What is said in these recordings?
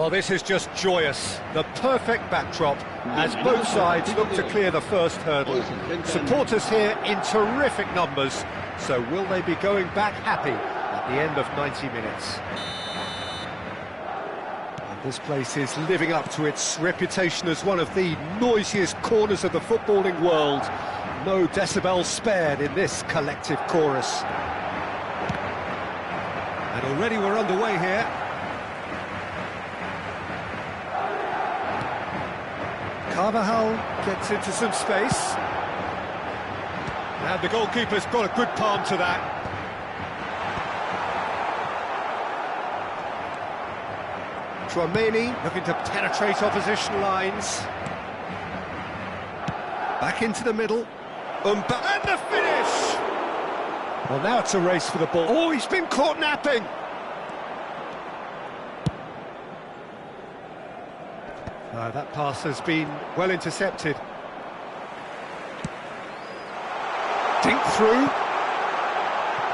Well, this is just joyous. The perfect backdrop as both sides look to clear the first hurdle. Supporters here in terrific numbers. So will they be going back happy at the end of 90 minutes? And this place is living up to its reputation as one of the noisiest corners of the footballing world. No decibels spared in this collective chorus. And already we're underway here. Carvajal gets into some space. And the goalkeeper's got a good palm to that. Tchouaméni looking to penetrate opposition lines. Back into the middle. And the finish! Well, now it's a race for the ball. Oh, he's been caught napping! That pass has been well intercepted. Dink through.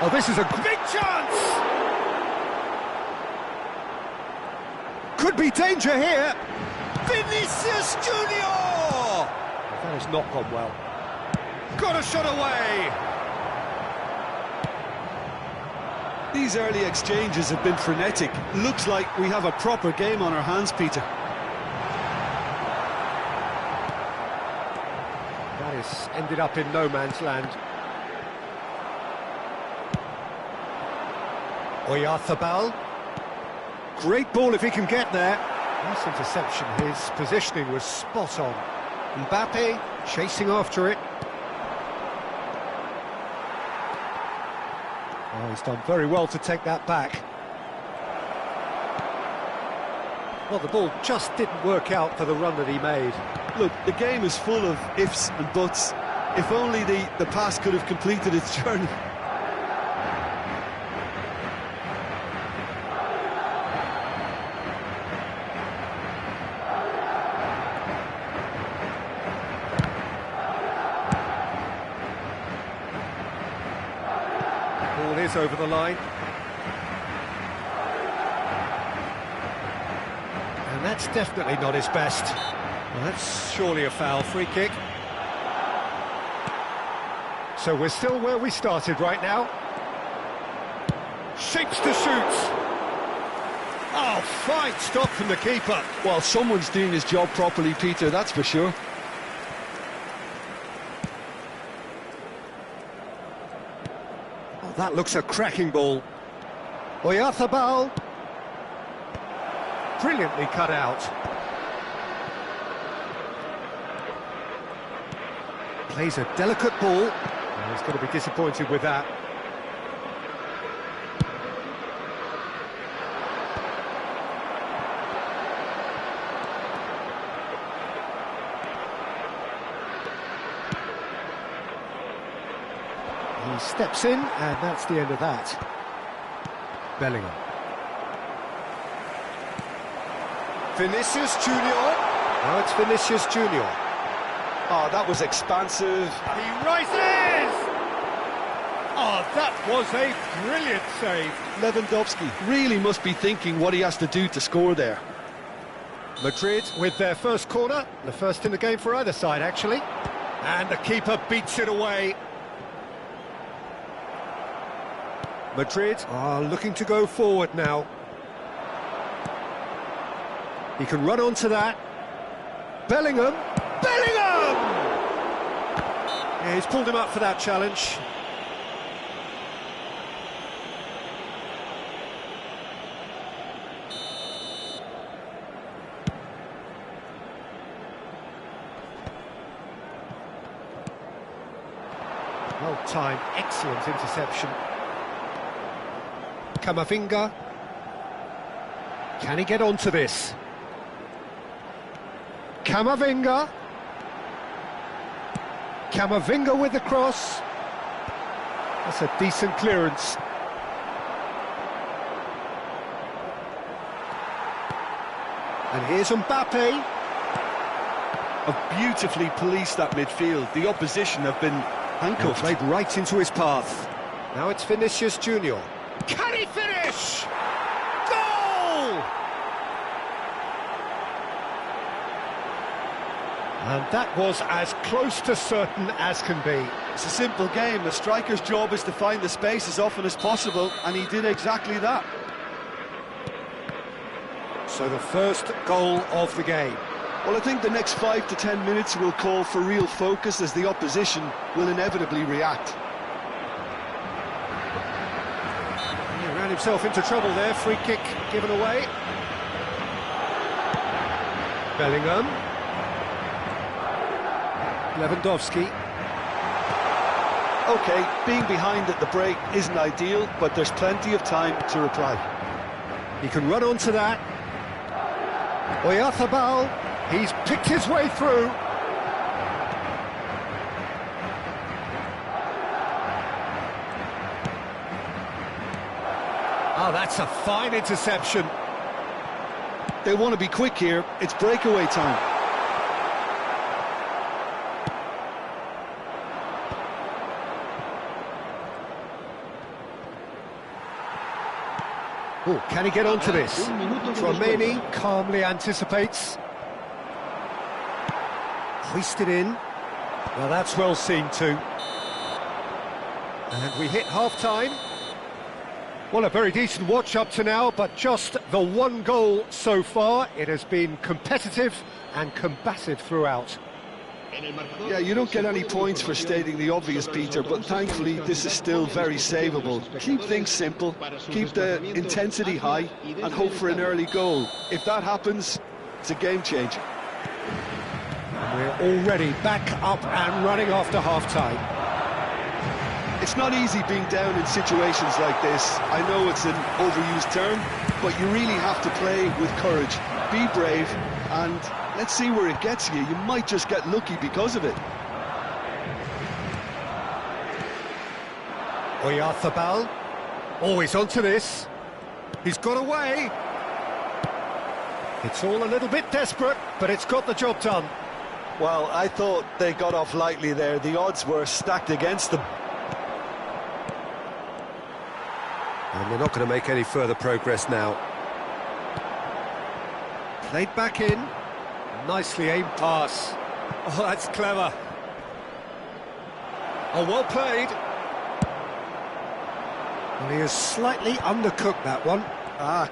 Oh, this is a big chance! Could be danger here. Vinicius Junior! That has not gone well. Got a shot away! These early exchanges have been frenetic. Looks like we have a proper game on our hands, Peter. That has ended up in no man's land. Oyarzabal. Great ball if he can get there. Nice interception. His positioning was spot on. Mbappe chasing after it. Oh, he's done very well to take that back. Well, the ball just didn't work out for the run that he made. Look, the game is full of ifs and buts. If only the pass could have completed its journey. Ball is over the line. And that's definitely not his best. Well, that's surely a foul. Free kick. So we're still where we started right now. Shapes to shoot. Oh, fine stop from the keeper. Well, someone's doing his job properly, Peter, that's for sure. Oh, that looks a cracking ball. Oyarzabal. Brilliantly cut out. Plays a delicate ball. Oh, he's going to be disappointed with that. He steps in, and that's the end of that. Bellingham. Vinicius Junior. Now it's Vinicius Junior. Oh, that was expansive. He rises! Oh, that was a brilliant save. Lewandowski really must be thinking what he has to do to score there. Madrid with their first corner, the first in the game for either side, actually. And the keeper beats it away. Madrid are looking to go forward now. He can run onto that. Bellingham! Bellingham! Yeah, he's pulled him up for that challenge. Well-timed, excellent interception. Camavinga. Can he get onto this? Camavinga. Camavinga with the cross. That's a decent clearance. And here's Mbappe. Have beautifully policed that midfield. The opposition have been handcuffed. Played right into his path. Now it's Vinicius Junior. Can he finish? Goal! And that was as close to certain as can be. It's a simple game. A striker's job is to find the space as often as possible, and he did exactly that. So the first goal of the game. Well, I think the next 5 to 10 minutes will call for real focus, as the opposition will inevitably react. He ran himself into trouble there. Free kick given away. Bellingham. Lewandowski. OK, being behind at the break isn't ideal, but there's plenty of time to reply. He can run onto that. Oyarzabal, he's picked his way through. Oh, that's a fine interception. They want to be quick here. It's breakaway time. Oh, can he get onto this? Tchouaméni calmly anticipates. Hoisted in. Well, that's well seen too. And we hit half-time. Well, a very decent watch up to now, but just the one goal so far. It has been competitive and combative throughout. Yeah, you don't get any points for stating the obvious, Peter, but thankfully this is still very savable. Keep things simple, keep the intensity high, and hope for an early goal. If that happens, it's a game changer. And we're already back up and running after half-time. It's not easy being down in situations like this. I know it's an overused term, but you really have to play with courage. Be brave, and let's see where it gets you. You might just get lucky because of it. Oyarzabal. Oh, he's onto this. He's got away. It's all a little bit desperate, but it's got the job done. Well, I thought they got off lightly there. The odds were stacked against them. And they're not going to make any further progress now. Played back in. Nicely aimed pass. Oh, that's clever. Oh, well played. Well, he has slightly undercooked that one.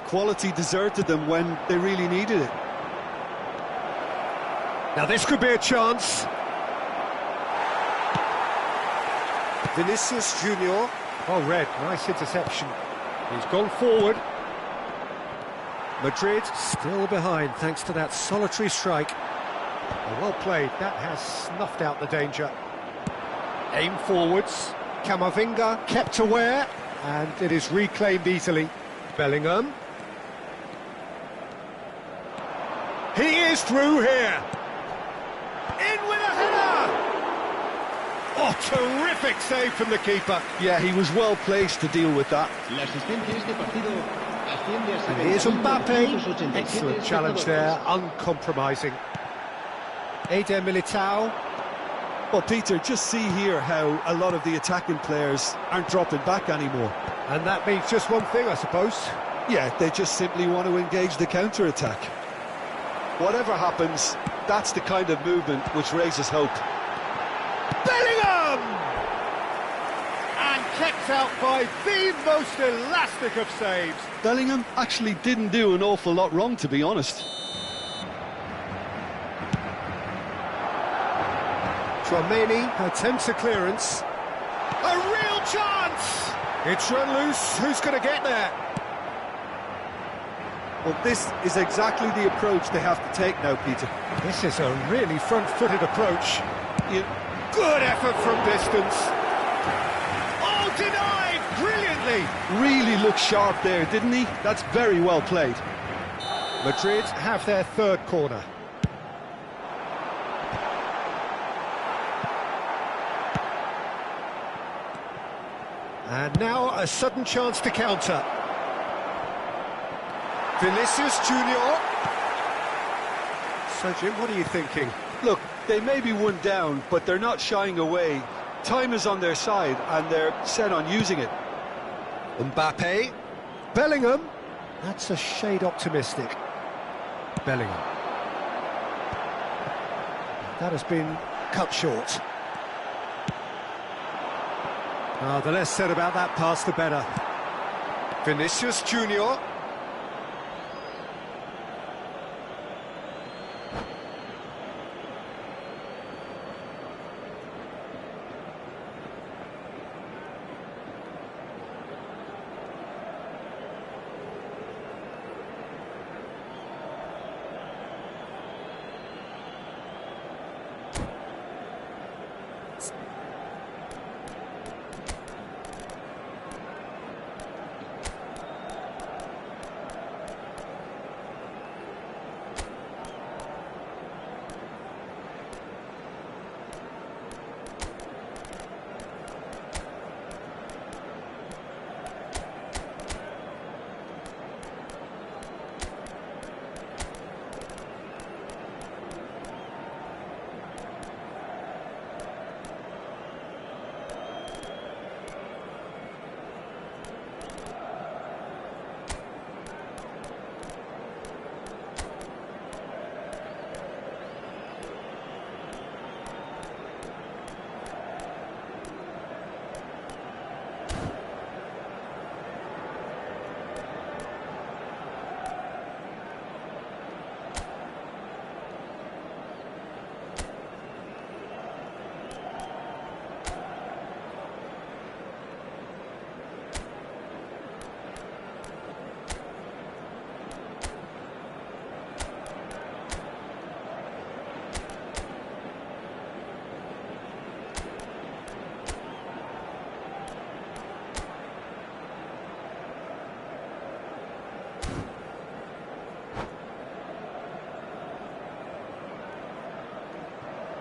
Quality deserted them when they really needed it. Now this could be a chance. Vinicius Junior. Oh, red. Nice interception. He's gone forward. Madrid still behind thanks to that solitary strike. Oh, well played. That has snuffed out the danger. Aim forwards. Camavinga kept aware, and it is reclaimed easily. Bellingham. He is through here. In with a header! Oh, terrific save from the keeper. Yeah, he was well placed to deal with that. And here's Mbappe. Excellent challenge there, uncompromising. Eder Militao. Well, Peter, just see here how a lot of the attacking players aren't dropping back anymore. And that means just one thing, I suppose. Yeah, they just simply want to engage the counter-attack. Whatever happens, that's the kind of movement which raises hope. Bellingham! And kept out by the most elastic of saves. Bellingham actually didn't do an awful lot wrong, to be honest. Tchouaméni attempts a clearance. A real chance! It's run loose. Who's going to get there? Well, this is exactly the approach they have to take now, Peter. This is a really front-footed approach. Good effort from distance. Oh, denied! Brilliantly! Really looked sharp there, didn't he? That's very well played. Madrid have their third corner. And now a sudden chance to counter. Vinicius Junior. So, Jim, what are you thinking? Look, they may be one down, but they're not shying away. Time is on their side, and they're set on using it. Mbappe. Bellingham. That's a shade optimistic. Bellingham. that has been cut short. Oh, the less said about that pass, the better. Vinicius Junior.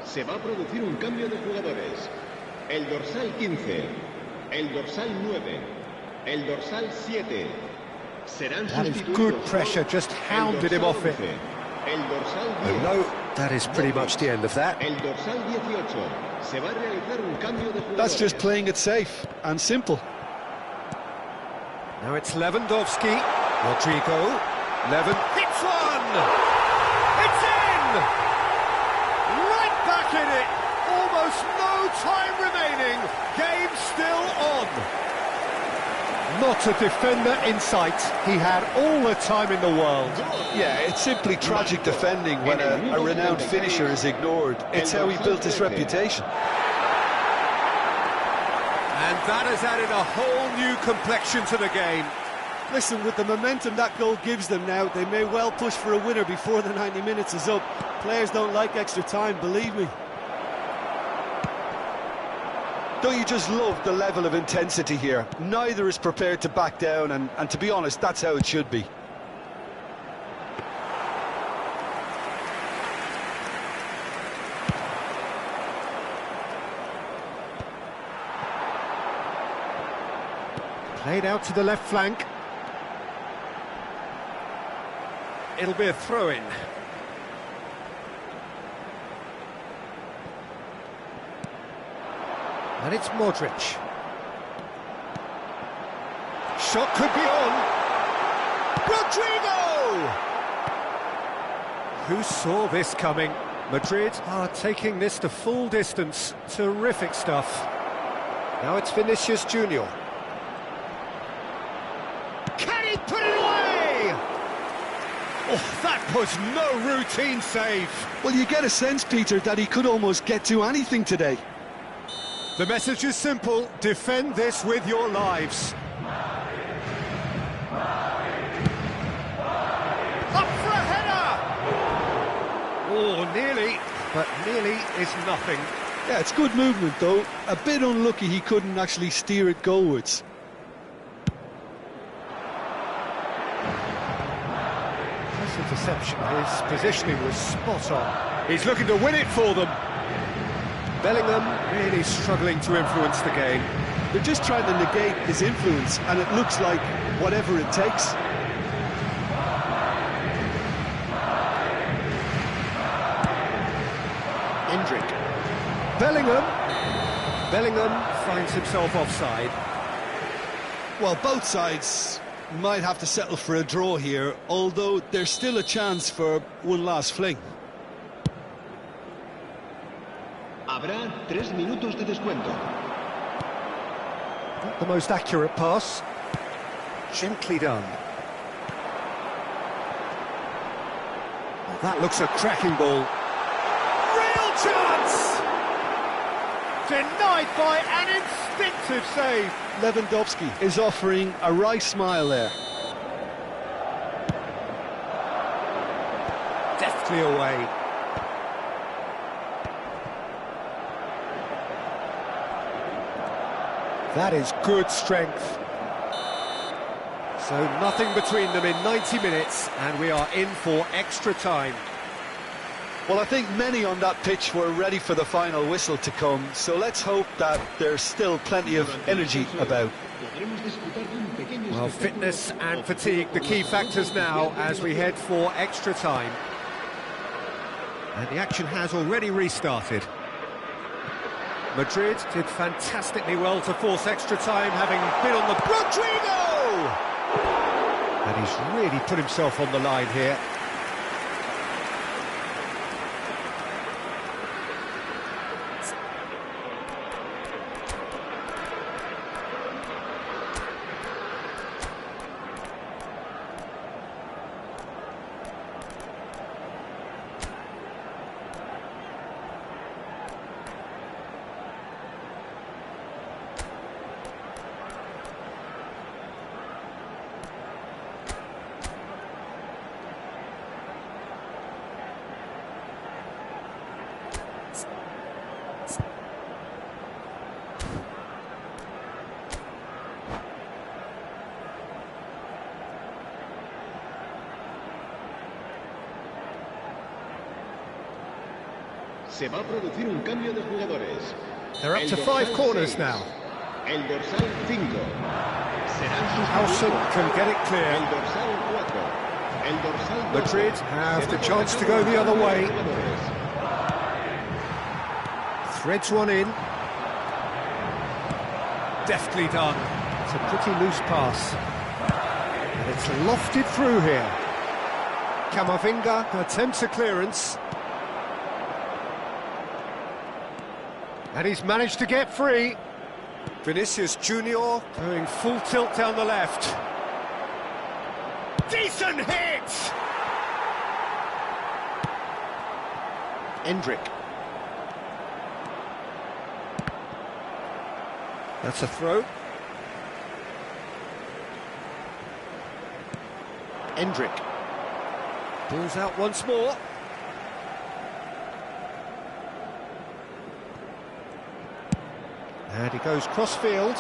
Se va a producir un cambio de jugadores. El dorsal 15, el dorsal 9, el dorsal 7 serán sustituidos. Good pressure, just hounded him off it. El dorsal 10. No, that is pretty much the end of that. El dorsal 18. Se va a realizar un cambio de jugadores. That's just playing it safe and simple. Now it's Lewandowski. Rodrigo. Levin hits one! It's in! Right back in it! Almost no time remaining. Game still on. Not a defender in sight. He had all the time in the world. Yeah, it's simply tragic defending when a renowned finisher is ignored. It's how he built his reputation. And that has added a whole new complexion to the game. Listen, with the momentum that goal gives them now, they may well push for a winner before the 90 minutes is up. Players don't like extra time, believe me. Don't you just love the level of intensity here? Neither is prepared to back down, and to be honest, that's how it should be. Played out to the left flank. It'll be a throw-in. And it's Modric. Shot could be on. Rodrigo! Who saw this coming? Madrid are taking this to full distance. Terrific stuff. Now it's Vinicius Junior. Can he put it away? Oh, that was no routine save. Well, you get a sense, Peter, that he could almost get to anything today. The message is simple: defend this with your lives. Up for a header! Oh, nearly, but nearly is nothing. Yeah, it's good movement, though. A bit unlucky he couldn't actually steer it goalwards. Nice interception. His positioning was spot on. He's looking to win it for them. Bellingham really struggling to influence the game. They're just trying to negate his influence, and it looks like whatever it takes. Endrick. Bellingham finds himself offside. Well, both sides might have to settle for a draw here, although there's still a chance for one last fling. Habrá 3 minutos de descuento. Not the most accurate pass. Gently done. Oh, that looks a cracking ball. Real chance! Denied by an instinctive save. Lewandowski is offering a wry smile there. Deftly away. That is good strength. So nothing between them in 90 minutes, and we are in for extra time. Well, I think many on that pitch were ready for the final whistle to come, so let's hope that there's still plenty of energy about. Well, fitness and fatigue, the key factors now as we head for extra time. And the action has already restarted. Madrid did fantastically well to force extra time, having been on the... Rodrigo! And he's really put himself on the line here. Se va a producir un cambio de jugadores. They're up to 5 corners now. El dorsal 5. Howson can get it clear. El dorsal 4. El dorsal 2. Madrid have the chance to go the other way. Threads one in. Deftly done. It's a pretty loose pass. And it's lofted through here. Camavinga attempts a clearance. And he's managed to get free. Vinicius Junior going full tilt down the left. Decent hit! Endrick. That's a throw. Endrick. Ball's out once more. And he goes cross-field.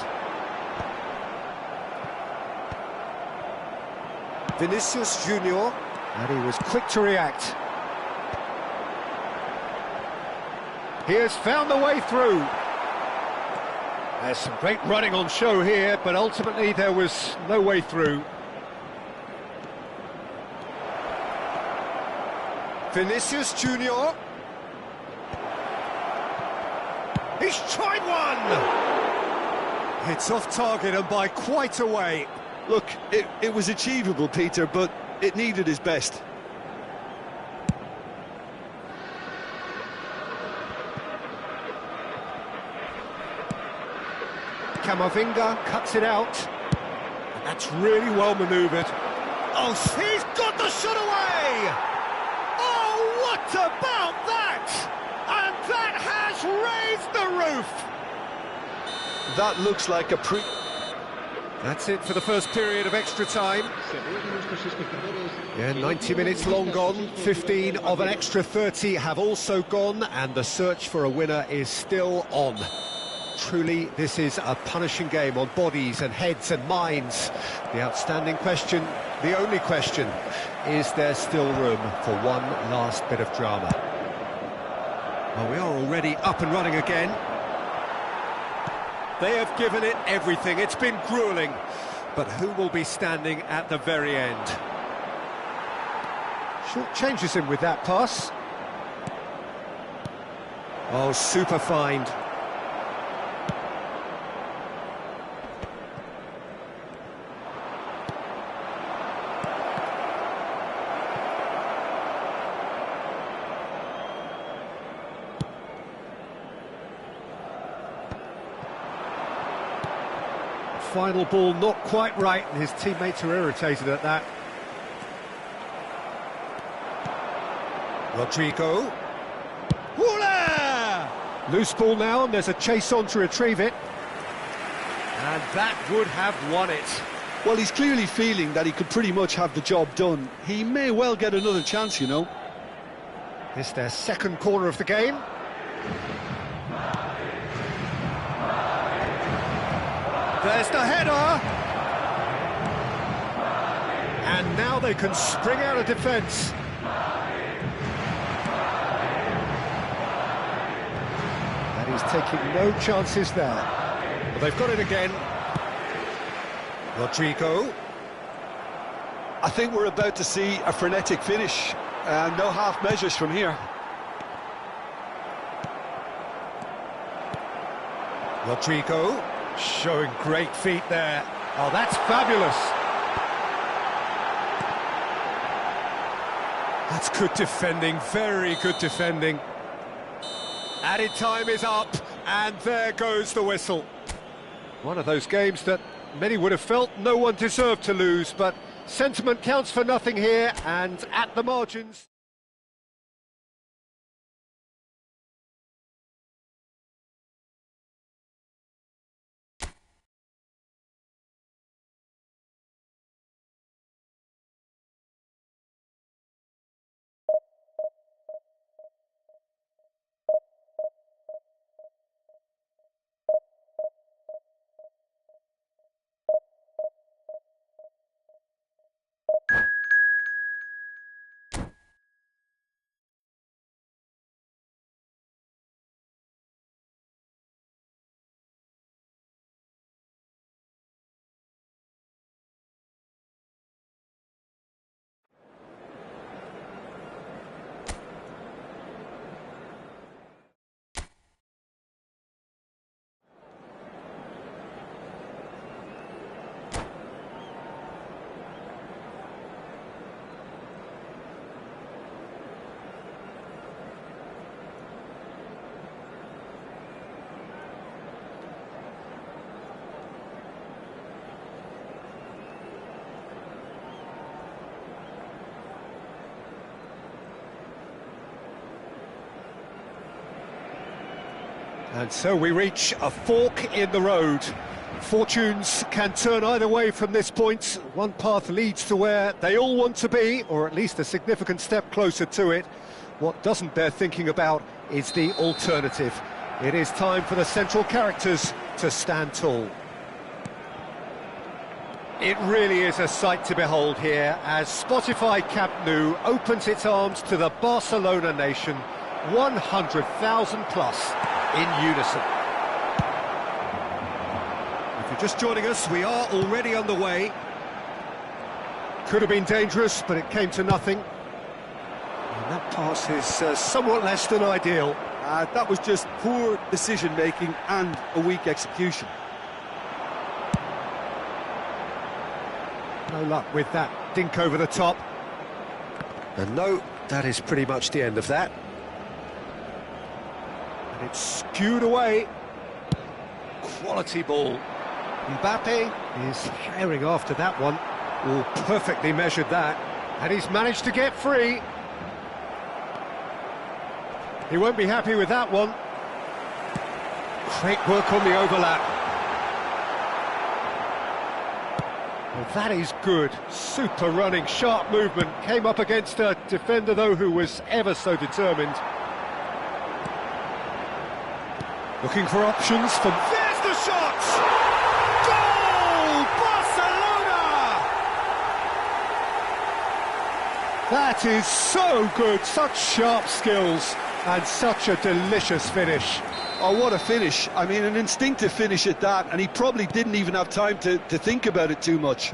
Vinicius Junior, and he was quick to react. He has found the way through. There's some great running on show here, but ultimately there was no way through. Vinicius Junior. He's tried one! It's off target and by quite a way. Look, it was achievable, Peter, but it needed his best. Camavinga cuts it out. That's really well manoeuvred. Oh, he's got the shot away! Oh, what about that? And that has raised the roof! That looks like a That's it for the first period of extra time. Yeah, 90 minutes long gone, 15 of an extra 30 have also gone, and the search for a winner is still on. Truly, this is a punishing game on bodies and heads and minds. The outstanding question, the only question, is there still room for one last bit of drama? Well, we are already up and running again. They have given it everything. It's been gruelling. But who will be standing at the very end? Short changes him with that pass. Oh, super find. final ball not quite right, and his teammates are irritated at that. Rodrigo. Voila! Loose ball now, and there's a chase on to retrieve it. And that would have won it. Well, he's clearly feeling that he could pretty much have the job done. He may well get another chance, you know. It's their second corner of the game. There's the header! And now they can spring out of defence. And he's taking no chances there. Well, they've got it again. Rodrigo. I think we're about to see a frenetic finish. No half measures from here. Rodrigo showing great feet there. Oh, that's fabulous. That's good defending, very good defending. Added time is up, and there goes the whistle. One of those games that many would have felt no one deserved to lose, but sentiment counts for nothing here, and at the margins... And so we reach a fork in the road. Fortunes can turn either way from this point. One path leads to where they all want to be, or at least a significant step closer to it. What doesn't bear thinking about is the alternative. It is time for the central characters to stand tall. It really is a sight to behold here as Spotify Camp Nou opens its arms to the Barcelona nation, 100,000 plus in unison. If you're just joining us, we are already underway. Could have been dangerous, but it came to nothing. And that pass is somewhat less than ideal. That was just poor decision-making and a weak execution. No luck with that dink over the top. And no, that is pretty much the end of that. And it's skewed away. Quality ball. Mbappe is herring after that one. Oh, perfectly measured that. And he's managed to get free. He won't be happy with that one. Great work on the overlap. Well, that is good. Super running, sharp movement. Came up against a defender, though, who was ever so determined. Looking for options from... There's the shot! Goal! Barcelona! That is so good. Such sharp skills and such a delicious finish. Oh, what a finish. I mean, an instinctive finish at that, and he probably didn't even have time to think about it too much.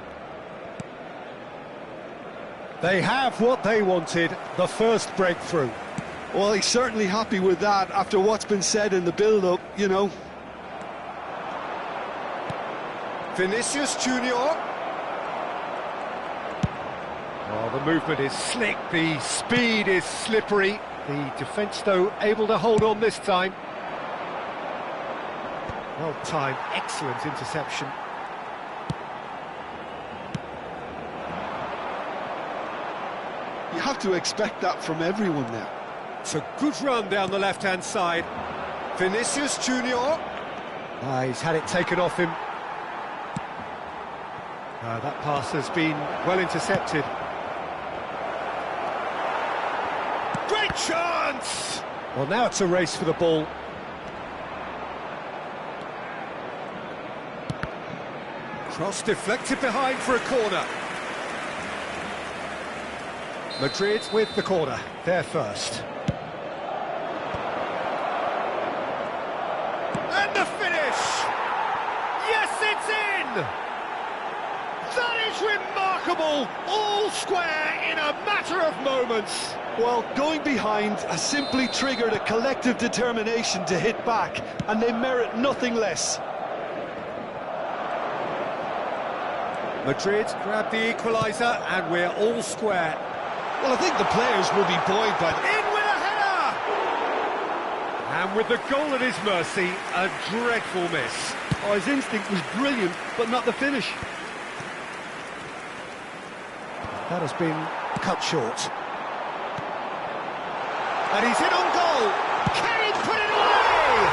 They have what they wanted, the first breakthrough. Well, he's certainly happy with that after what's been said in the build-up, you know. Vinicius Junior. Oh, the movement is slick, the speed is slippery. The defence, though, able to hold on this time. Well timed, excellent interception. have to expect that from everyone now. It's a good run down the left-hand side. Vinicius Junior. He's had it taken off him. That pass has been well intercepted. Great chance! Well, now it's a race for the ball. Cross deflected behind for a corner. Madrid with the corner, they're first. And the finish! Yes, it's in! That is remarkable! All square in a matter of moments. Well, going behind has simply triggered a collective determination to hit back, and they merit nothing less. Madrid grab the equaliser, and we're all square. Well, I think the players will be buoyed by the... In with a header! And with the goal at his mercy, a dreadful miss. Oh, his instinct was brilliant, but not the finish. That has been cut short. And he's in on goal! Can he put it away?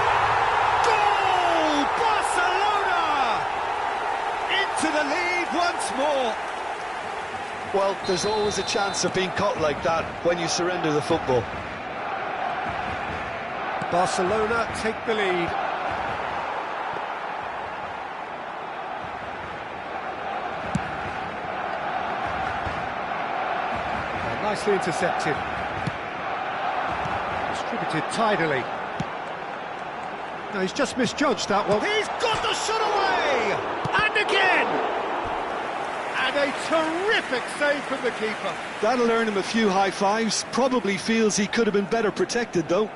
Goal! Barcelona! Into the lead once more. Well, there's always a chance of being caught like that when you surrender the football. Barcelona take the lead. Nicely intercepted. Distributed tidily. No, he's just misjudged that one. He's got the shot away! And again! And a terrific save from the keeper. That'll earn him a few high fives. Probably feels he could have been better protected, though.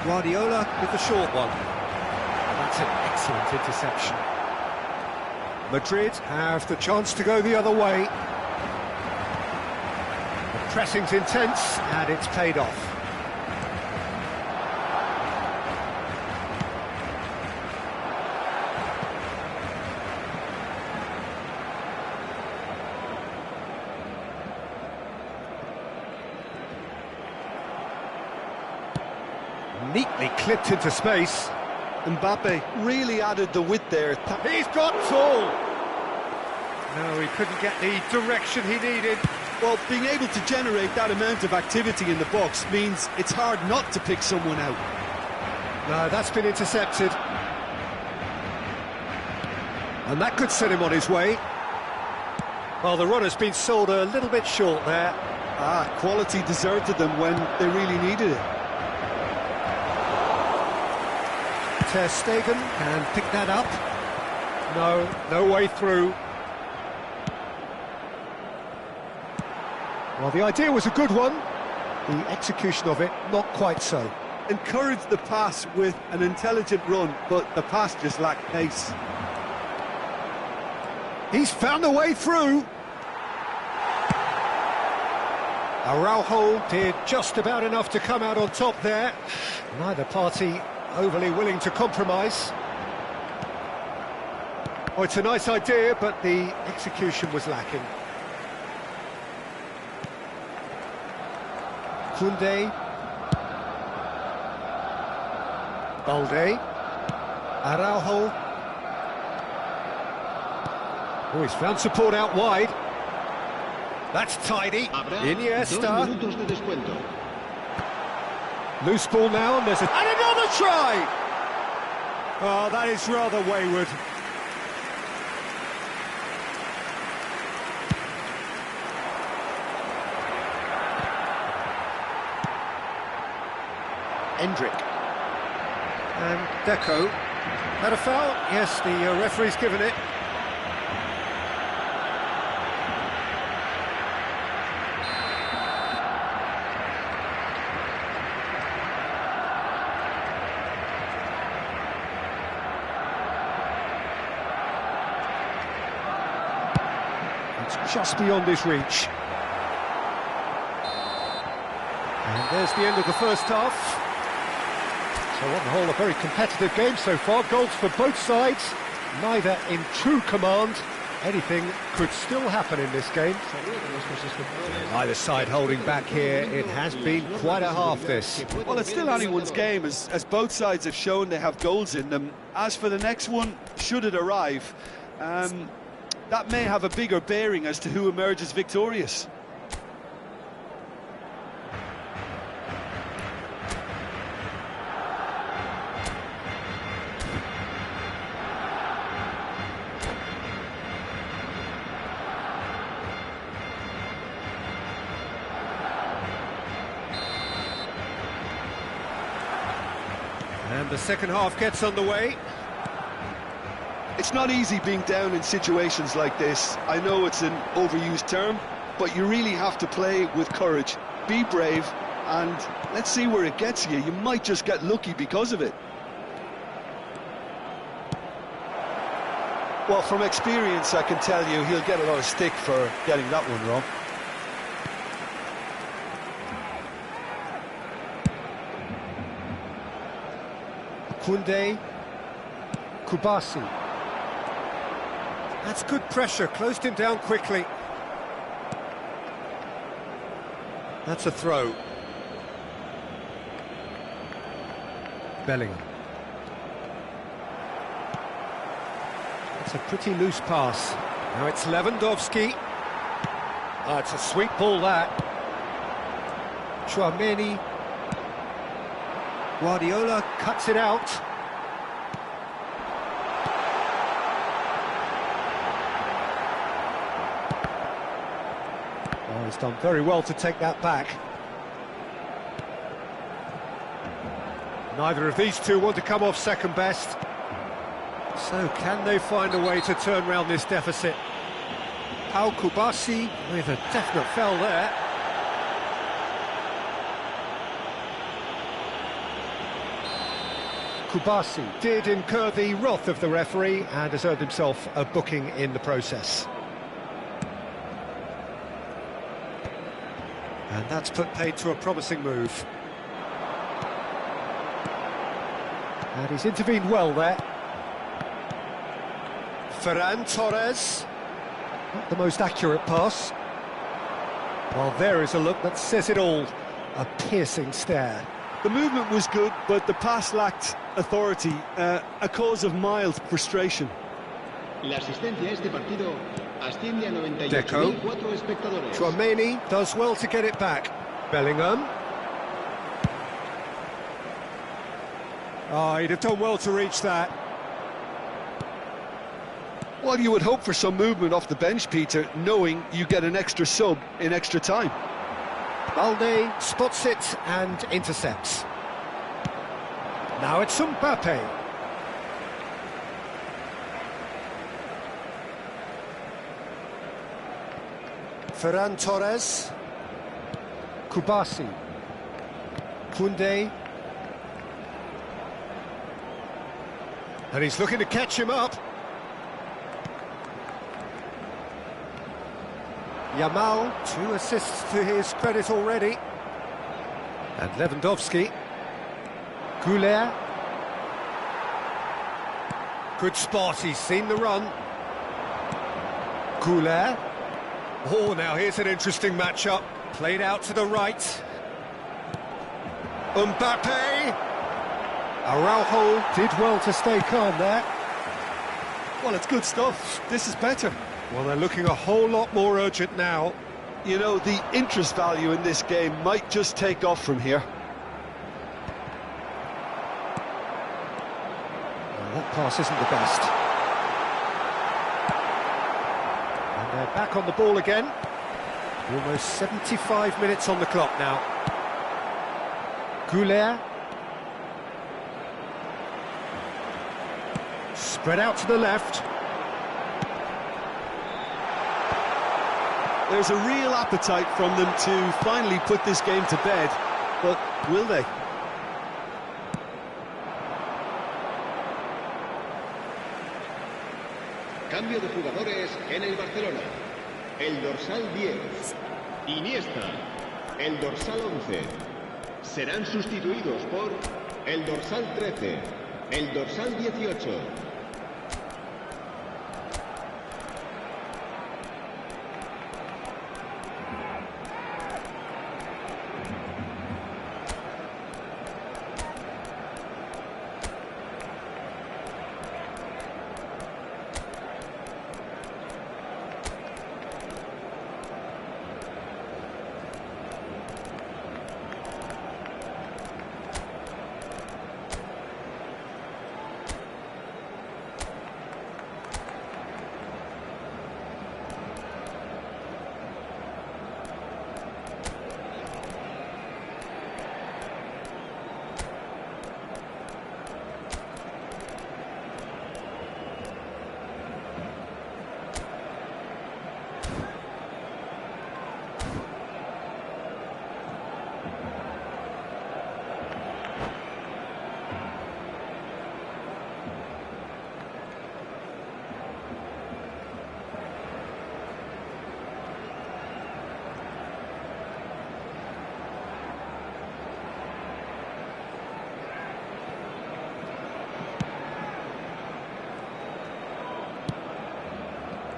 Guardiola with the short one. That's an excellent interception. Madrid have the chance to go the other way. The pressing's intense, and it's paid off. Neatly clipped into space. Mbappe really added the width there. He's got tall. No, he couldn't get the direction he needed. Well, being able to generate that amount of activity in the box means it's hard not to pick someone out. No, that's been intercepted. And that could set him on his way. Well, the runner's been sold a little bit short there. Quality deserted them when they really needed it. Ter Stegen can pick that up. No way through. Well, the idea was a good one. The execution of it, not quite so. Encouraged the pass with an intelligent run, but the pass just lacked pace. He's found a way through. Araujo did just about enough to come out on top there. Neither party overly willing to compromise. Oh, it's a nice idea, but the execution was lacking. Koundé. Balde. Araujo. Oh, he's found support out wide. That's tidy. Iniesta. Loose ball now, and there's and another try! Oh, that is rather wayward. Endrick. And Deco. Had a foul? Yes, the referee's given it. It's just beyond his reach. And there's the end of the first half. So on the whole, a very competitive game so far. Goals for both sides, neither in true command. Anything could still happen in this game. Either side holding back here. It has been quite a half, this. Well, it's still anyone's game, as both sides have shown they have goals in them. As for the next one, should it arrive, that may have a bigger bearing as to who emerges victorious. And the second half gets underway. It's not easy being down in situations like this. I know it's an overused term, but you really have to play with courage. Be brave, and let's see where it gets you. You might just get lucky because of it. Well, from experience, I can tell you he'll get a lot of stick for getting that one wrong. Koundé, Kubasi. That's good pressure, closed him down quickly. That's a throw. Bellingham. It's a pretty loose pass. Now it's Lewandowski. Ah, it's a sweet ball, that. Chouameni. Guardiola cuts it out. Oh, he's done very well to take that back. Neither of these two want to come off second best. So can they find a way to turn around this deficit? Pau Kubasi with a definite foul there. Kubasi did incur the wrath of the referee and has earned himself a booking in the process. And that's put paid to a promising move. And he's intervened well there. Ferran Torres. Not the most accurate pass. Well, there is a look that says it all. A piercing stare. The movement was good, but the pass lacked authority, a cause of mild frustration. La asistencia a este partido asciende a Deco. 98.004 espectadores. Chouameni does well to get it back. Bellingham. Oh, he'd have done well to reach that. Well, you would hope for some movement off the bench, Peter, knowing you get an extra sub in extra time. Balde spots it and intercepts. Now it's Mbappe. Ferran Torres. Kubasi. Koundé. And he's looking to catch him up. Yamal, 2 assists to his credit already. And Lewandowski. Goulet. Good spot, he's seen the run. Goulet. Oh, now here's an interesting matchup. Played out to the right. Mbappe. Araujo did well to stay calm there. Well, it's good stuff. This is better. Well, they're looking a whole lot more urgent now. You know, the interest value in this game might just take off from here. Well, that pass isn't the best. And they're back on the ball again. Almost 75 minutes on the clock now. Goulet. Spread out to the left. There's a real appetite from them to finally put this game to bed, but will they? Cambio de jugadores en el Barcelona. El dorsal 10, Iniesta. El dorsal 11. Serán sustituidos por el dorsal 13, el dorsal 18.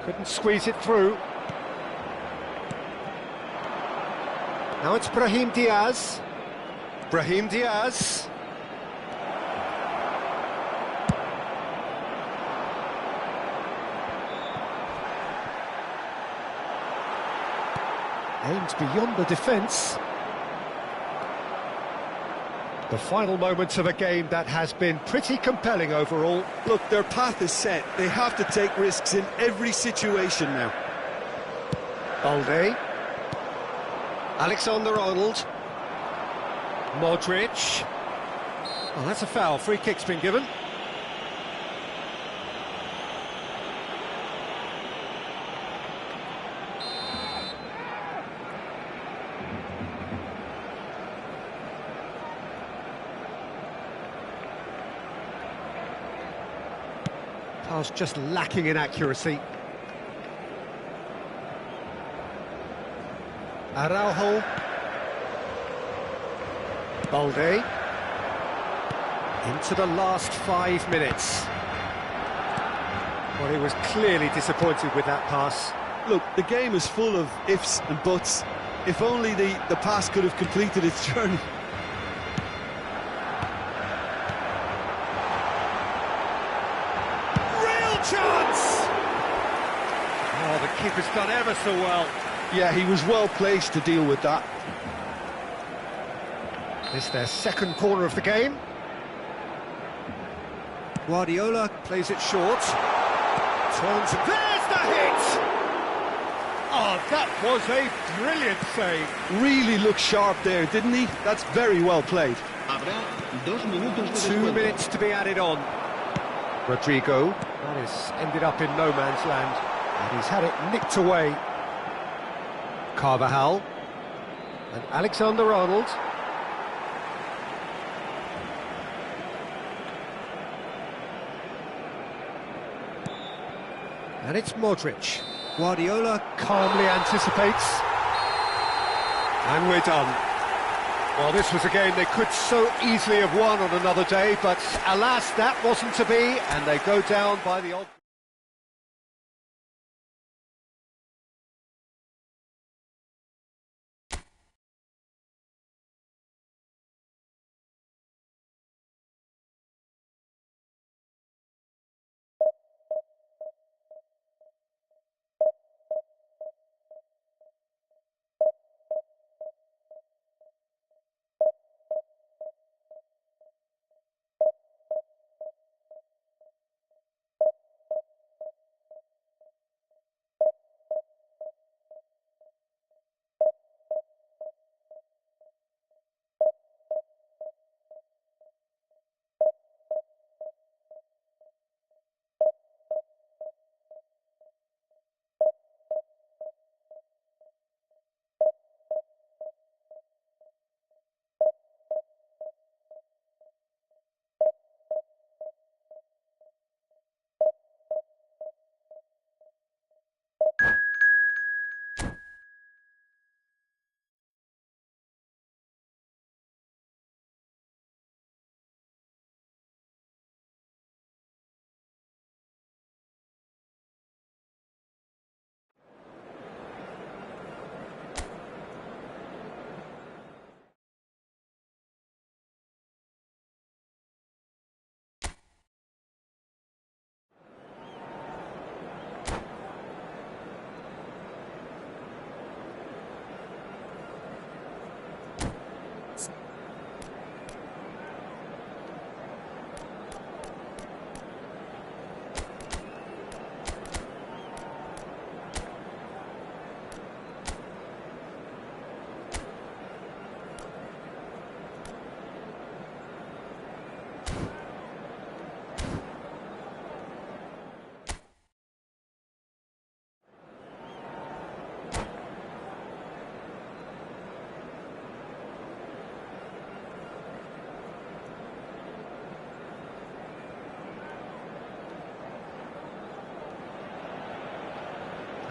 Couldn't squeeze it through. Now it's Brahim Diaz. Brahim Diaz. Aimed beyond the defence. The final moments of a game that has been pretty compelling overall. Look, their path is set. They have to take risks in every situation now. Balde. Alexander-Arnold. Modric. Oh, that's a foul. Free kick's been given. Pass just lacking in accuracy. Araujo. Balde. Into the last 5 minutes. Well, he was clearly disappointed with that pass. Look, the game is full of ifs and buts. If only the pass could have completed its journey. Chance! Oh, the keeper's done ever so well. Yeah, he was well placed to deal with that. This their second corner of the game. Guardiola plays it short. Turns, there's the hit! Oh, that was a brilliant save. Really looked sharp there, didn't he? That's very well played. Habrá 2 minutos de 2 descuento. minutes to be added on. Rodrigo. That is ended up in no man's land. And he's had it nicked away. Carvajal. And Alexander-Arnold. And it's Modric. Guardiola calmly anticipates. And we're done. Well, this was a game they could so easily have won on another day, but alas, that wasn't to be, and they go down by the odd...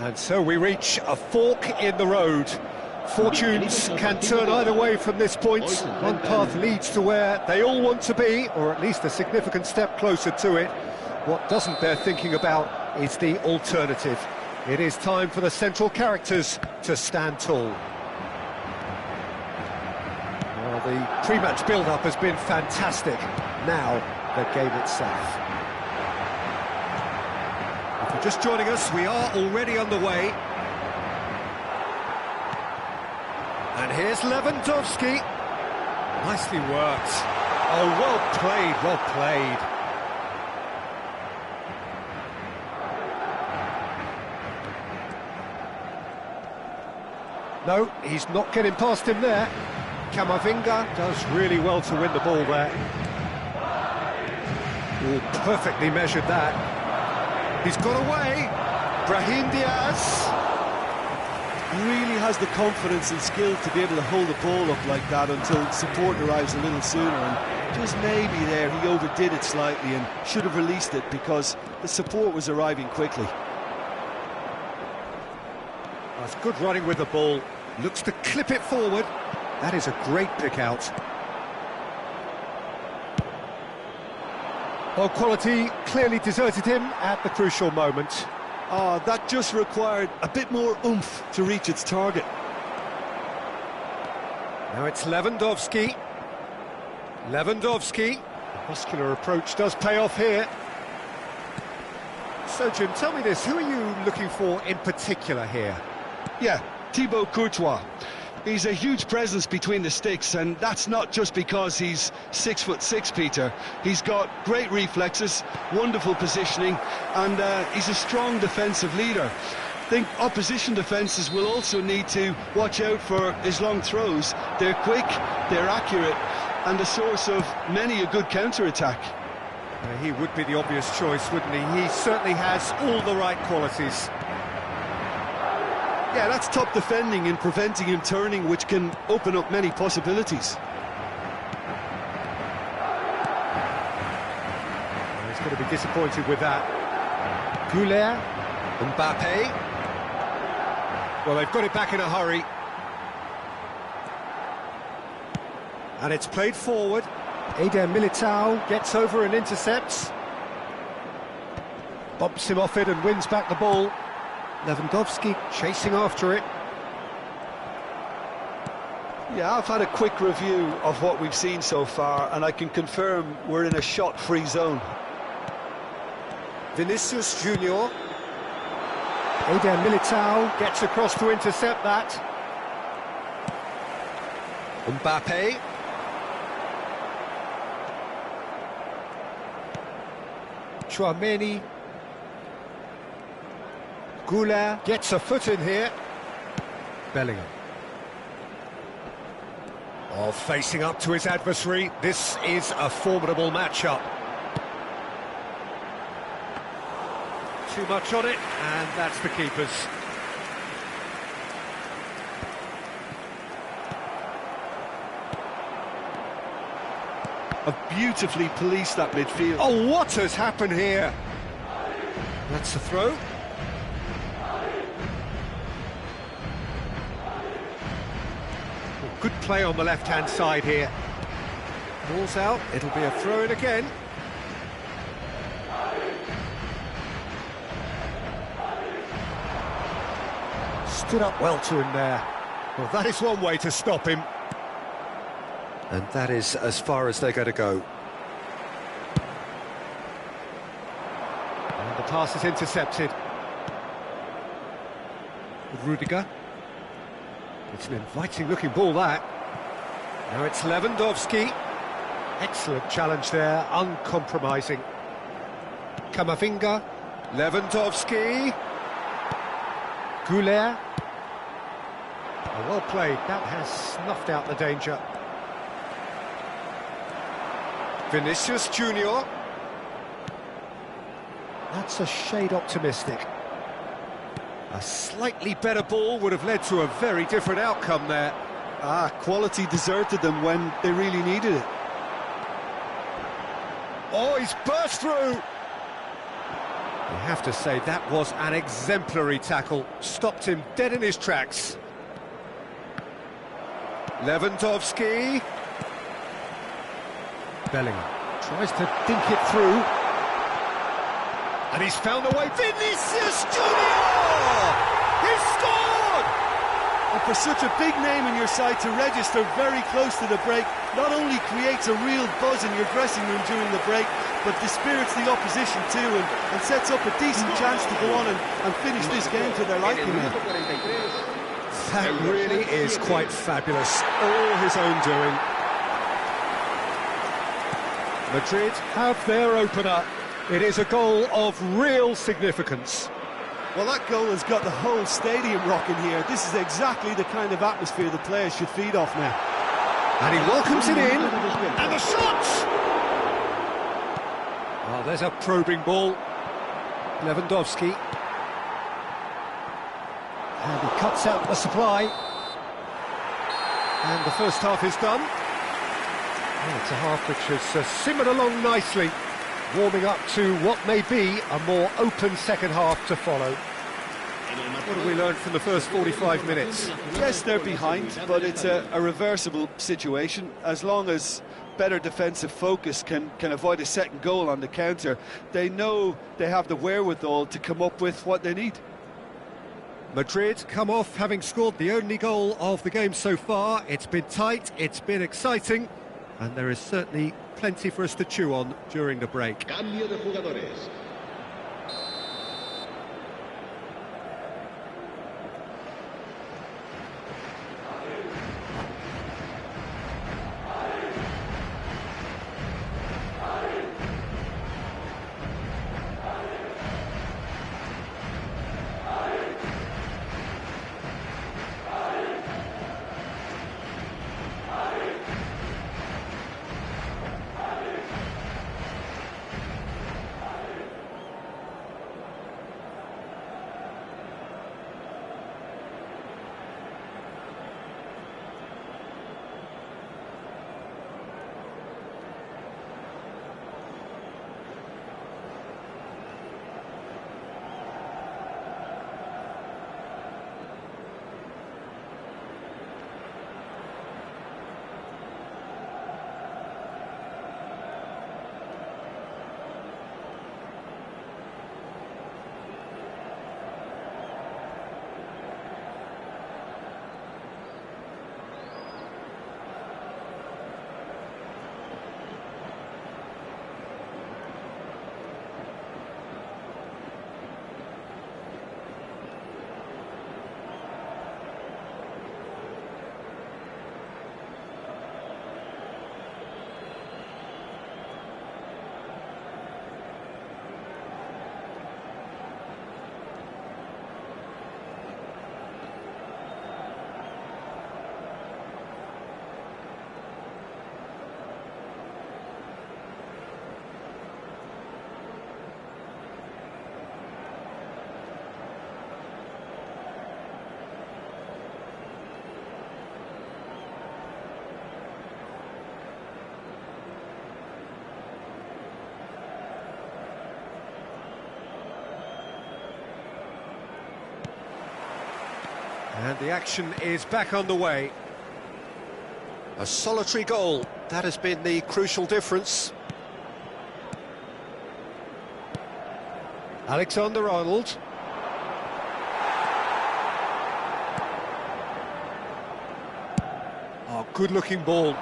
And so we reach a fork in the road. Fortunes can turn either way from this point. One path leads to where they all want to be, or at least a significant step closer to it. What doesn't bear thinking about is the alternative. It is time for the central characters to stand tall. Well, the pre-match build-up has been fantastic. Now, the game itself. If you're just joining us, we are already underway. And here's Lewandowski. Nicely worked. Oh, well played, well played. No, he's not getting past him there. Camavinga does really well to win the ball there. Oh, perfectly measured that. He's got away. Brahim Diaz. Really has the confidence and skill to be able to hold the ball up like that until support arrives a little sooner, and just maybe there he overdid it slightly and should have released it because the support was arriving quickly. That's good running with the ball, looks to clip it forward. That is a great pick out. Well, quality clearly deserted him at the crucial moment. Oh, that just required a bit more oomph to reach its target. Now it's Lewandowski. Lewandowski. The muscular approach does pay off here. So, Jim, tell me this, who are you looking for in particular here? Yeah, Thibaut Courtois. He's a huge presence between the sticks, and that's not just because he's 6'6", Peter. He's got great reflexes, wonderful positioning, and he's a strong defensive leader. I think opposition defences will also need to watch out for his long throws. They're quick, they're accurate, and a source of many a good counter-attack. He would be the obvious choice, wouldn't he? He certainly has all the right qualities. Yeah, that's top defending and preventing him turning, which can open up many possibilities. Well, he's going to be disappointed with that. Goulet, Mbappe. Well, they've got it back in a hurry. And it's played forward. Eder Militao gets over and intercepts. Bumps him off it and wins back the ball. Lewandowski chasing after it. Yeah, I've had a quick review of what we've seen so far, and I can confirm we're in a shot-free zone. Vinicius Junior. Eder Militao gets across to intercept that. Mbappe. Chouameni. Goulet gets a foot in here. Bellingham. Oh, facing up to his adversary. This is a formidable matchup. Too much on it, and that's the keeper's. Have beautifully policed that midfield. Oh, what has happened here? That's a throw. Good play on the left-hand side here. Ball's out, it'll be a throw-in again. Stood up well to him there. Well, that is one way to stop him. And that is as far as they're going to go. And the pass is intercepted. Rudiger. It's an inviting-looking ball, that. Now it's Lewandowski. Excellent challenge there, uncompromising. Camavinga. Lewandowski. Goulet. Oh, well played. That has snuffed out the danger. Vinicius Junior. That's a shade optimistic. A slightly better ball would have led to a very different outcome there. Ah, quality deserted them when they really needed it. Oh, he's burst through! You have to say that was an exemplary tackle, stopped him dead in his tracks. Lewandowski. Bellingham tries to dink it through. And he's found a way. Vinicius Junior! He's scored! And for such a big name in your side to register very close to the break, not only creates a real buzz in your dressing room during the break, but dispirits the opposition too, and sets up a decent chance to go on and finish this game to their liking. That really is quite fabulous, all his own doing. Madrid have their opener. It is a goal of real significance. Well, that goal has got the whole stadium rocking here. This is exactly the kind of atmosphere the players should feed off now. And he welcomes it in, and the shot! Well, there's a probing ball. Lewandowski. And he cuts out the supply. And the first half is done. Well, it's a half which has simmered along nicely, warming up to what may be a more open second half to follow. What have we learned from the first 45 minutes? Yes, they're behind, but it's a reversible situation. As long as better defensive focus can avoid a second goal on the counter, they know they have the wherewithal to come up with what they need. Madrid come off having scored the only goal of the game so far. It's been tight, it's been exciting, and there is certainly plenty for us to chew on during the break. Cambio de jugadores. And the action is back on the way. A solitary goal, that has been the crucial difference. Alexander-Arnold. Oh, good-looking ball.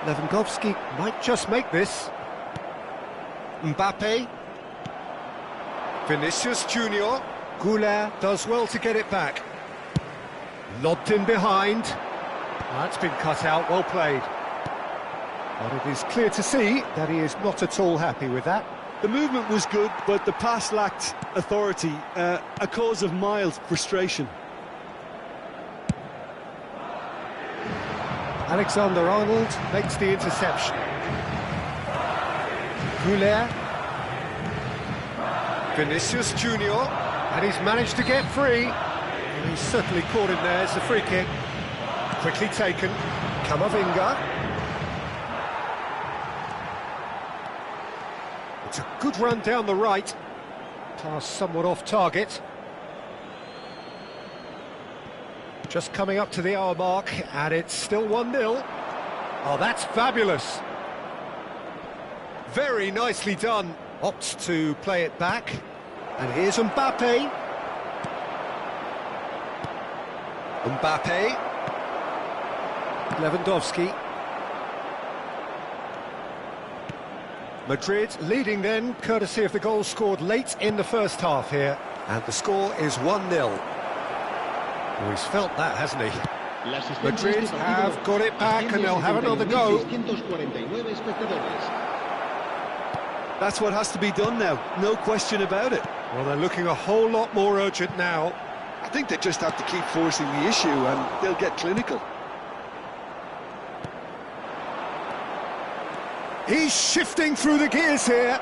Lewandowski might just make this. Mbappe. Vinicius Junior. Goulart does well to get it back. Lobbed in behind. That's been cut out, well played. But it is clear to see that he is not at all happy with that. The movement was good, but the pass lacked authority, a cause of mild frustration. Alexander-Arnold makes the interception. Goulart. Vinicius Junior. And he's managed to get free. And he's certainly caught him there. It's a free kick. Quickly taken. Camavinga. It's a good run down the right. Pass somewhat off target. Just coming up to the hour mark, and it's still 1-0. Oh, that's fabulous. Very nicely done. Opts to play it back. And here's Mbappe. Mbappe. Lewandowski. Madrid leading then, courtesy of the goal scored late in the first half here. And the score is 1-0. Oh, he's felt that, hasn't he? Madrid have got it back and they'll have another go. That's what has to be done now, no question about it. Well, they're looking a whole lot more urgent now. I think they just have to keep forcing the issue and they'll get clinical. He's shifting through the gears here.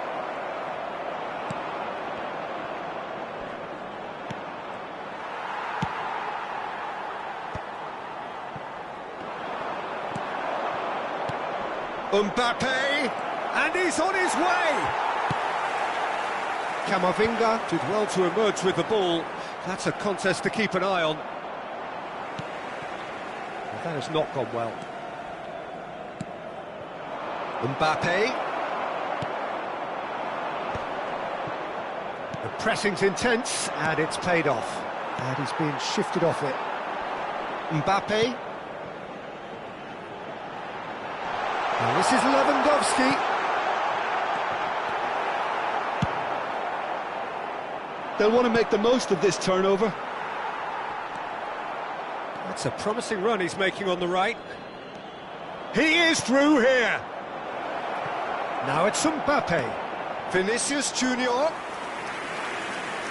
Mbappe, and he's on his way. Camavinga did well to emerge with the ball. That's a contest to keep an eye on. Well, that has not gone well. Mbappe. The pressing's intense, and it's paid off. And he's being shifted off it. Mbappe. And this is Lewandowski. They'll want to make the most of this turnover. That's a promising run he's making on the right. He is through here. Now it's Mbappe. Vinicius Junior.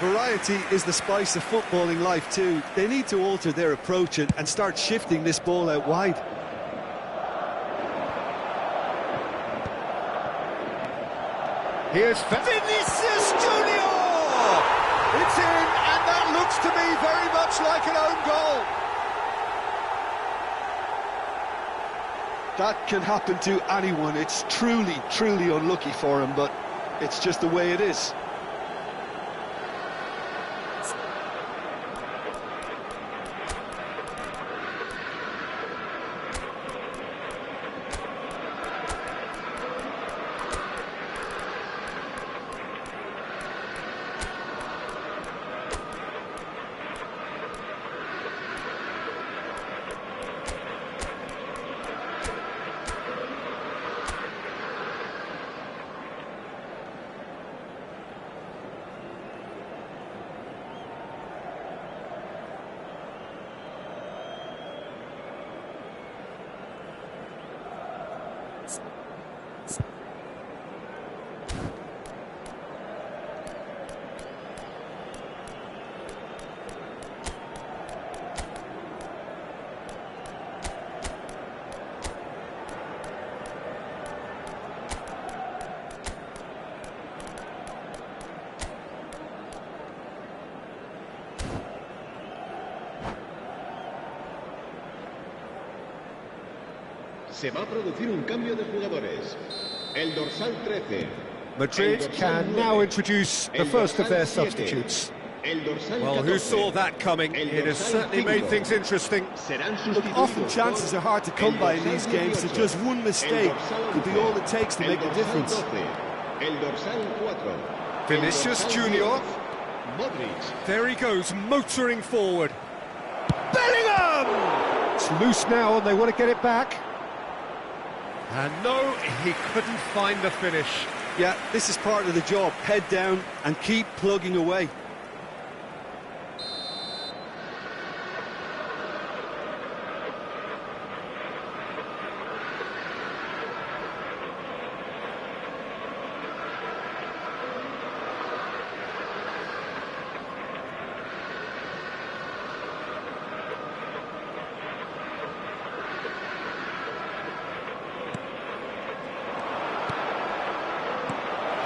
Variety is the spice of footballing life too. They need to alter their approach and start shifting this ball out wide. Here's Vinicius Junior. It's in, and that looks to me very much like an own goal. That can happen to anyone. It's truly, truly unlucky for him, but it's just the way it is. Se va a producir un cambio de jugadores. El dorsal 13. Madrid can now introduce the first of their substitutes. Well, who saw that coming? It has certainly made things interesting. Look, often chances are hard to come by in these games, so just one mistake could be all it takes to make a difference. Vinicius Junior. There he goes, motoring forward. Bellingham! It's loose now and they want to get it back. And no, he couldn't find the finish. Yeah, this is part of the job. Head down and keep plugging away.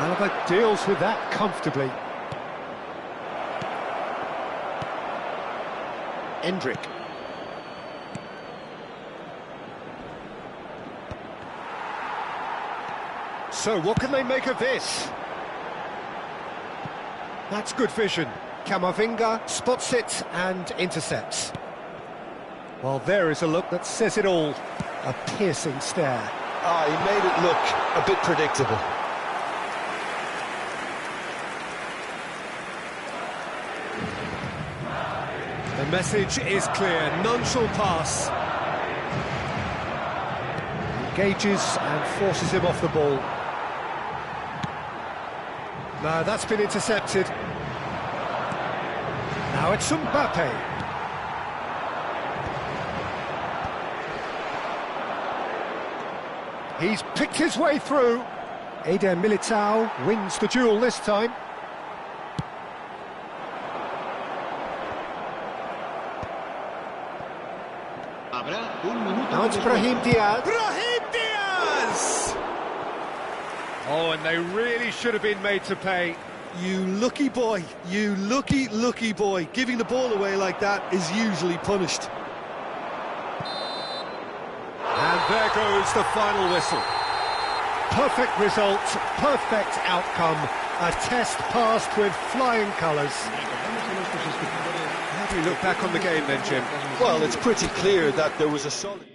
Alaba deals with that comfortably. Endrick. So what can they make of this? That's good vision. Camavinga spots it and intercepts. Well, there is a look that says it all. A piercing stare. Ah, he made it look a bit predictable. The message is clear, none shall pass. Engages and forces him off the ball. No, that's been intercepted. Now it's Mbappe. He's picked his way through. Eder Militao wins the duel this time. Now it's Brahim Diaz. Brahim Diaz! Oh, and they really should have been made to pay. You lucky boy, you lucky boy. Giving the ball away like that is usually punished. And there goes the final whistle. Perfect result, perfect outcome. A test passed with flying colours. How do you look back on the game then, Jim? Well, it's pretty clear that there was a solid...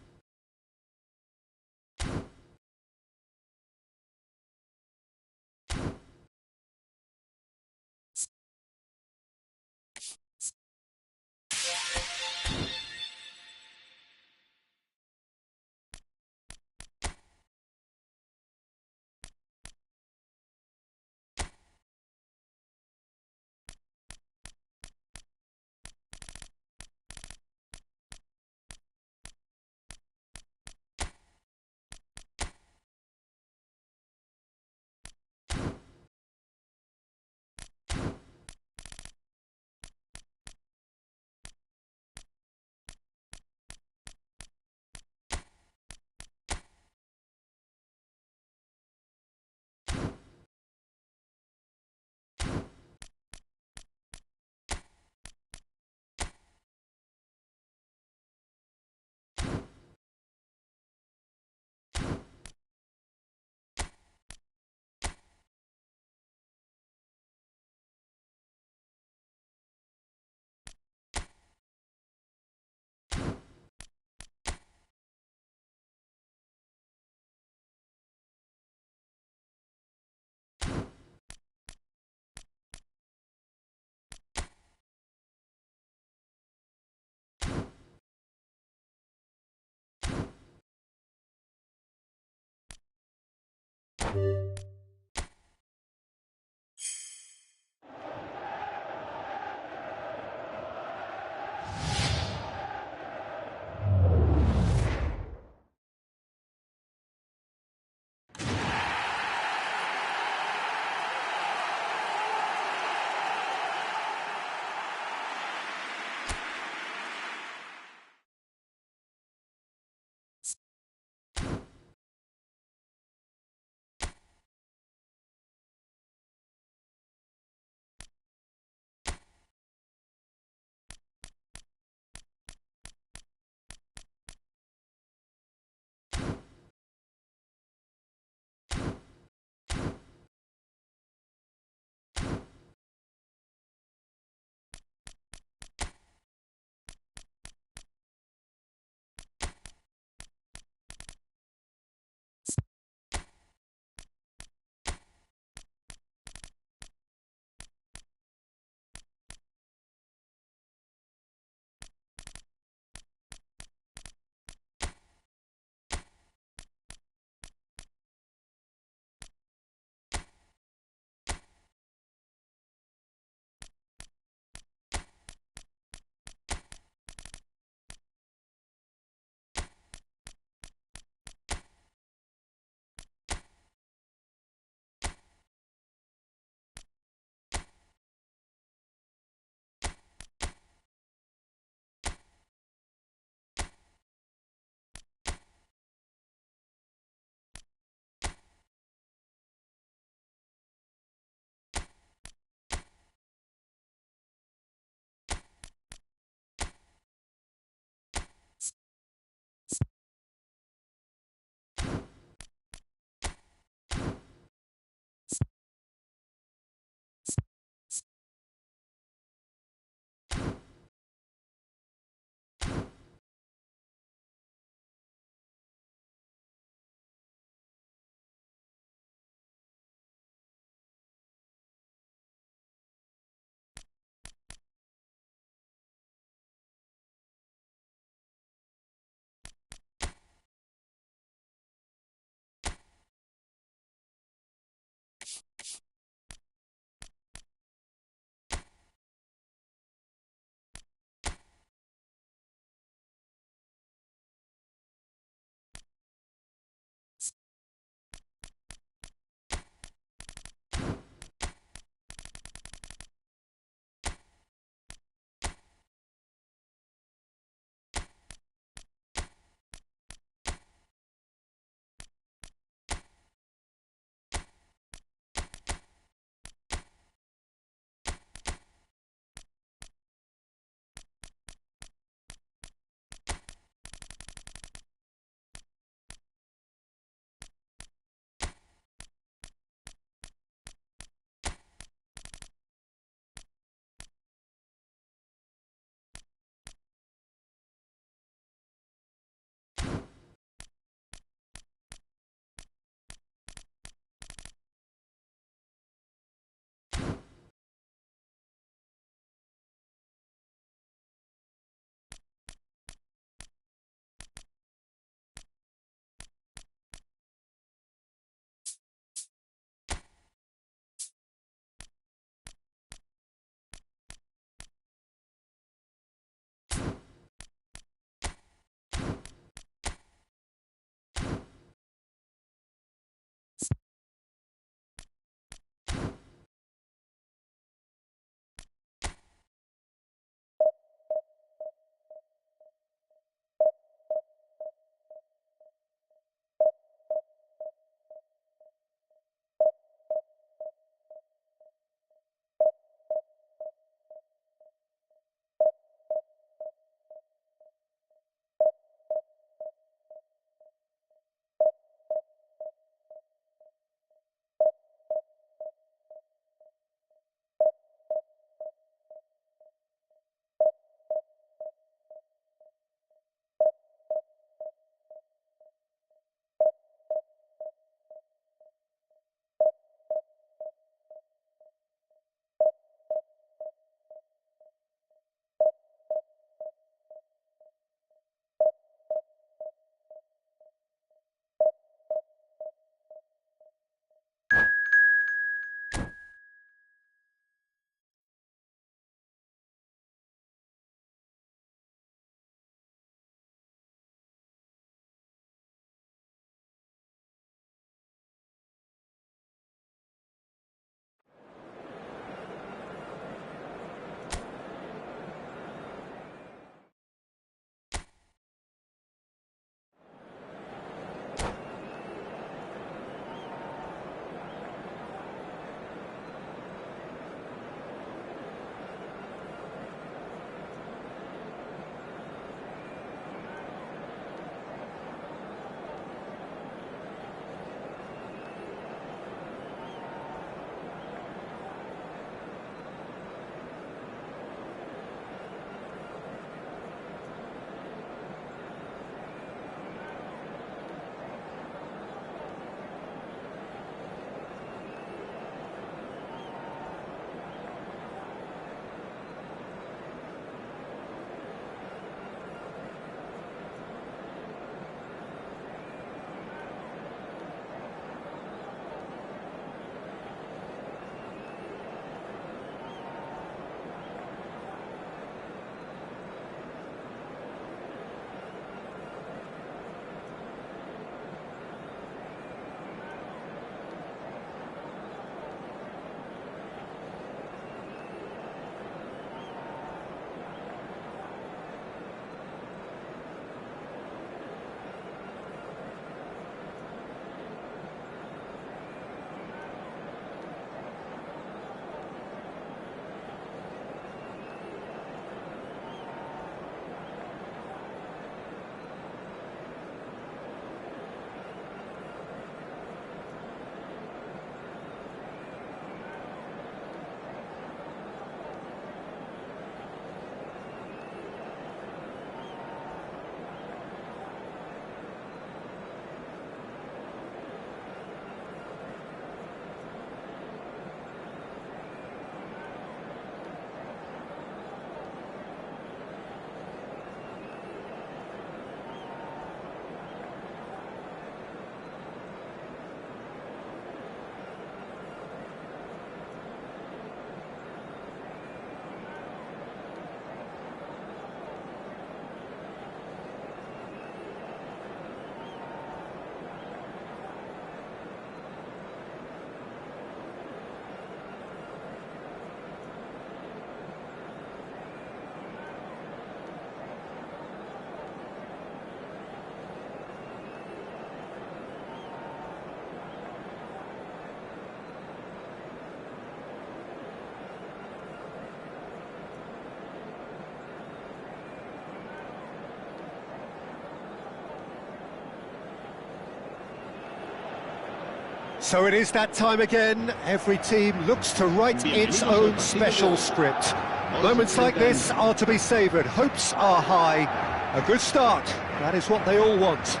So it is that time again. Every team looks to write its own special script. Moments like this are to be savoured. Hopes are high. A good start. That is what they all want.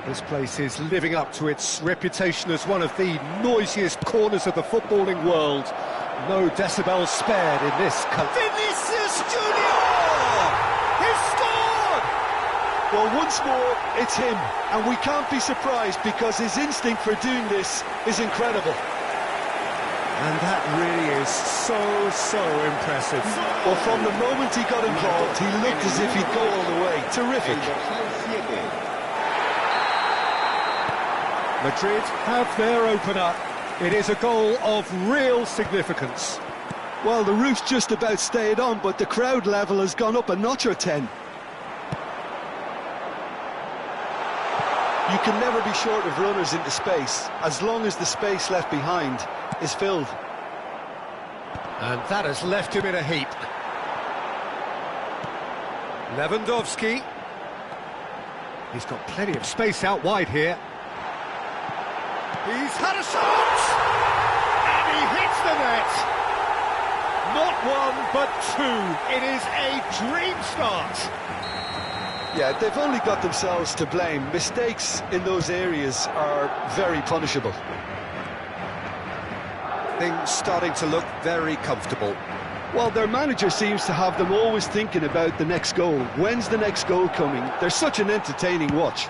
This place is living up to its reputation as one of the noisiest corners of the footballing world. No decibels spared in this country. Vinicius Junior! He's scored! Well, once more, it's him, and we can't be surprised because his instinct for doing this is incredible. And that really is so impressive. Well, from the moment he got involved, he looked as if he'd go all the way. Terrific. Madrid have their opener. It is a goal of real significance. Well, the roof's just about stayed on, but the crowd level has gone up a notch or 10. You can never be short of runners into space, as long as the space left behind is filled. And that has left him in a heap. Lewandowski. He's got plenty of space out wide here. He's had a shot! And he hits the net! Not one, but two. It is a dream start. Yeah, they've only got themselves to blame. Mistakes in those areas are very punishable. Things starting to look very comfortable. Well, their manager seems to have them always thinking about the next goal. When's the next goal coming? They're such an entertaining watch.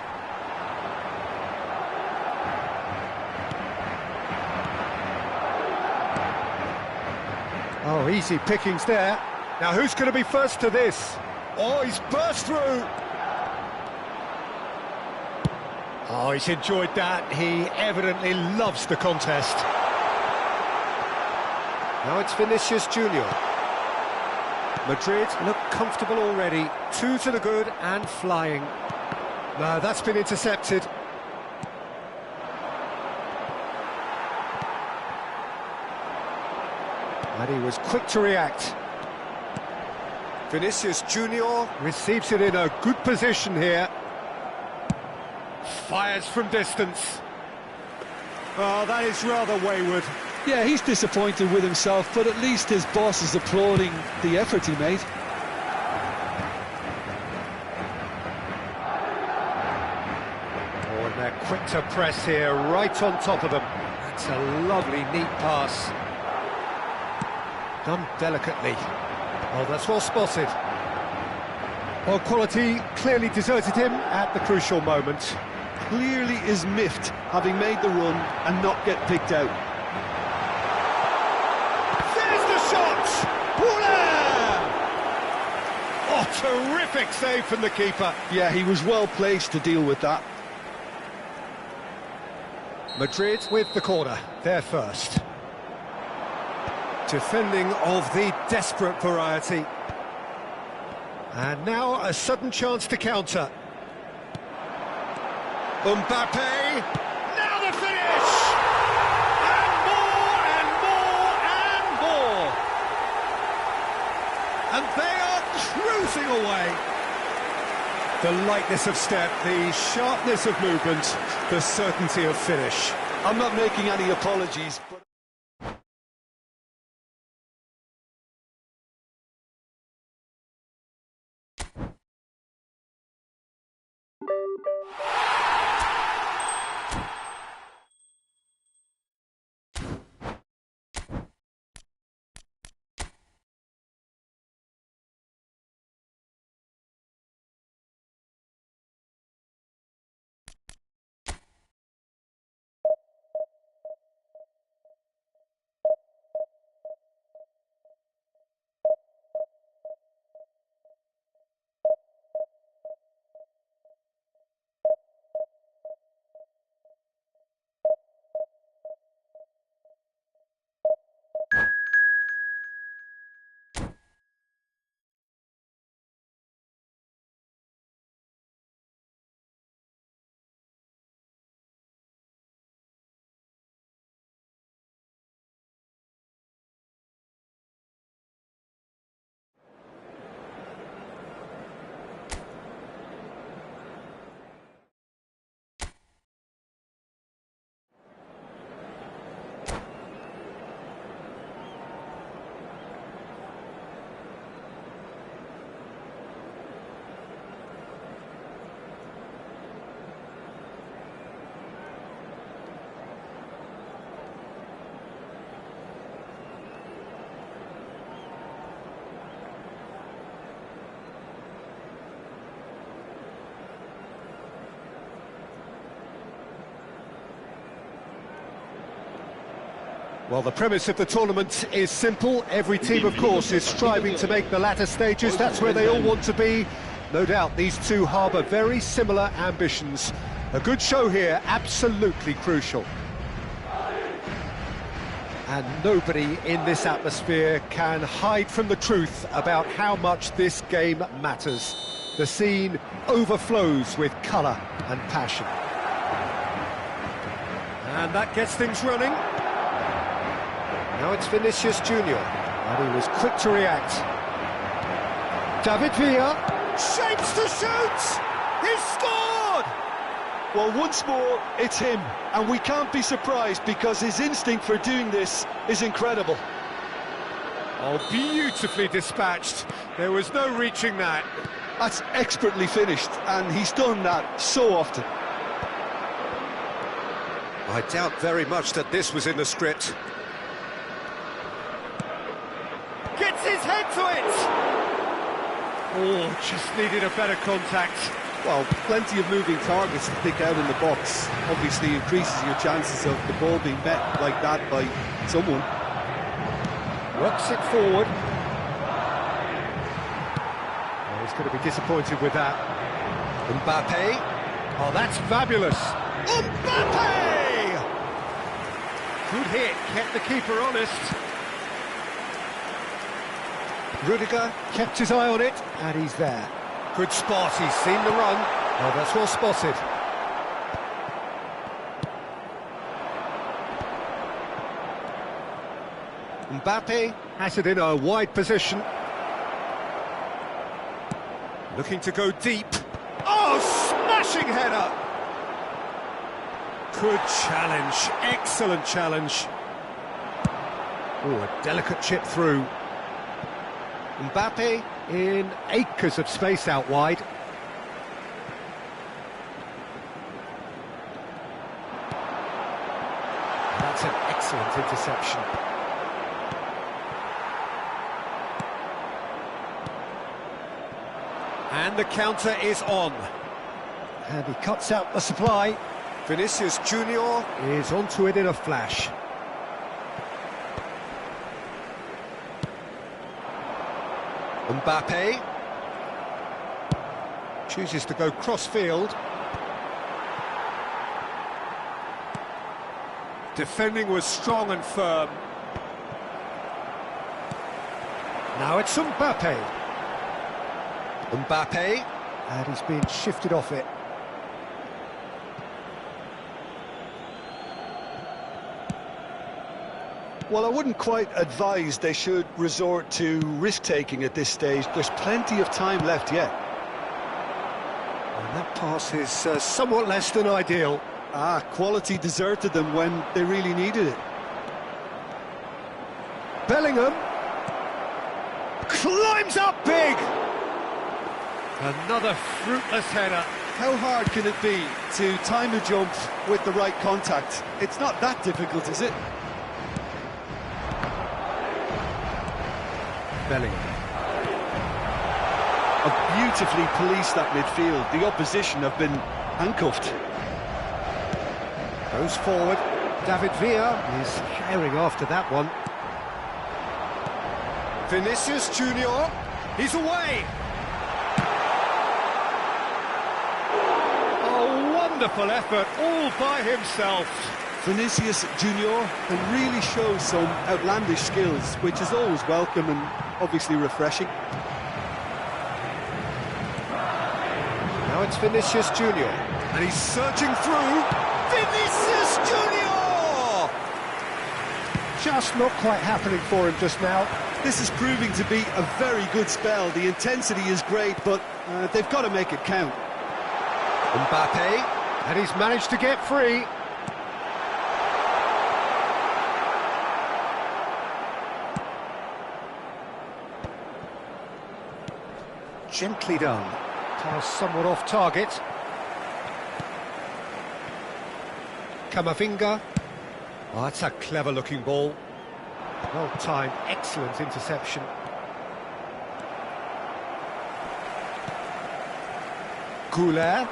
Oh, easy pickings there. Now, who's going to be first to this? Oh, he's burst through. Oh, he's enjoyed that. He evidently loves the contest. Now it's Vinicius Junior. Madrid look comfortable already. 2 to the good and flying. No, that's been intercepted. And he was quick to react. Vinicius Junior receives it in a good position here. Fires from distance. Oh, that is rather wayward. Yeah, he's disappointed with himself, but at least his boss is applauding the effort he made. Oh, and they're quick to press here, right on top of them. That's a lovely, neat pass. Done delicately. Oh, that's well spotted. Well, quality clearly deserted him at the crucial moment. Clearly is miffed, having made the run and not get picked out. There's the shot! Voila! Oh, terrific save from the keeper. Yeah, he was well placed to deal with that. Madrid with the corner, they're first. Defending of the desperate variety. And now a sudden chance to counter. Mbappe, now the finish! And more, and more, and more! And they are cruising away. The lightness of step, the sharpness of movement, the certainty of finish. I'm not making any apologies, but Well, the premise of the tournament is simple. Every team, of course, is striving to make the latter stages. That's where they all want to be. No doubt these two harbour very similar ambitions. A good show here, absolutely crucial. And nobody in this atmosphere can hide from the truth about how much this game matters. The scene overflows with colour and passion. And that gets things running. Now it's Vinicius Junior, and he was quick to react. David Villa shapes to shoot! He's scored! Well, once more, it's him, and we can't be surprised because his instinct for doing this is incredible. Oh, beautifully dispatched. There was no reaching that. That's expertly finished, and he's done that so often. I doubt very much that this was in the script. Gets his head to it! Oh, just needed a better contact. Well, plenty of moving targets to pick out in the box. Obviously increases your chances of the ball being met like that by someone. Works it forward. Oh, he's going to be disappointed with that. Mbappe. Oh, that's fabulous. Mbappe! Good hit, kept the keeper honest. Rudiger kept his eye on it, and he's there. Good spot, he's seen the run. Oh, that's well spotted. Mbappe has it in a wide position. Looking to go deep. Oh, smashing header! Good challenge, excellent challenge. Oh, a delicate chip through. Mbappe in acres of space out wide. That's an excellent interception. And the counter is on. And he cuts out the supply. Vinicius Junior is onto it in a flash. Mbappe chooses to go cross-field. Defending was strong and firm. Now it's Mbappe. Mbappe, and he's been shifted off it. Well, I wouldn't quite advise they should resort to risk-taking at this stage. There's plenty of time left yet. And that pass is somewhat less than ideal. Quality deserted them when they really needed it. Bellingham climbs up big. Another fruitless header. How hard can it be to time a jump with the right contact? It's not that difficult, is it? Bellingham. Beautifully policed that midfield. The opposition have been handcuffed. Goes forward. David Villa is carrying after that one. Vinicius Junior. He's away. Oh, wonderful effort all by himself. Vinicius Junior can really show some outlandish skills, which is always welcome and obviously refreshing. Now it's Vinicius Junior, and he's surging through. Vinicius Junior! Just not quite happening for him just now. This is proving to be a very good spell. The intensity is great, but they've got to make it count. Mbappe, and he's managed to get free. Gently done. Pass somewhat off target. Camavinga. Oh, that's a clever-looking ball. Well-timed, excellent interception. Goulet.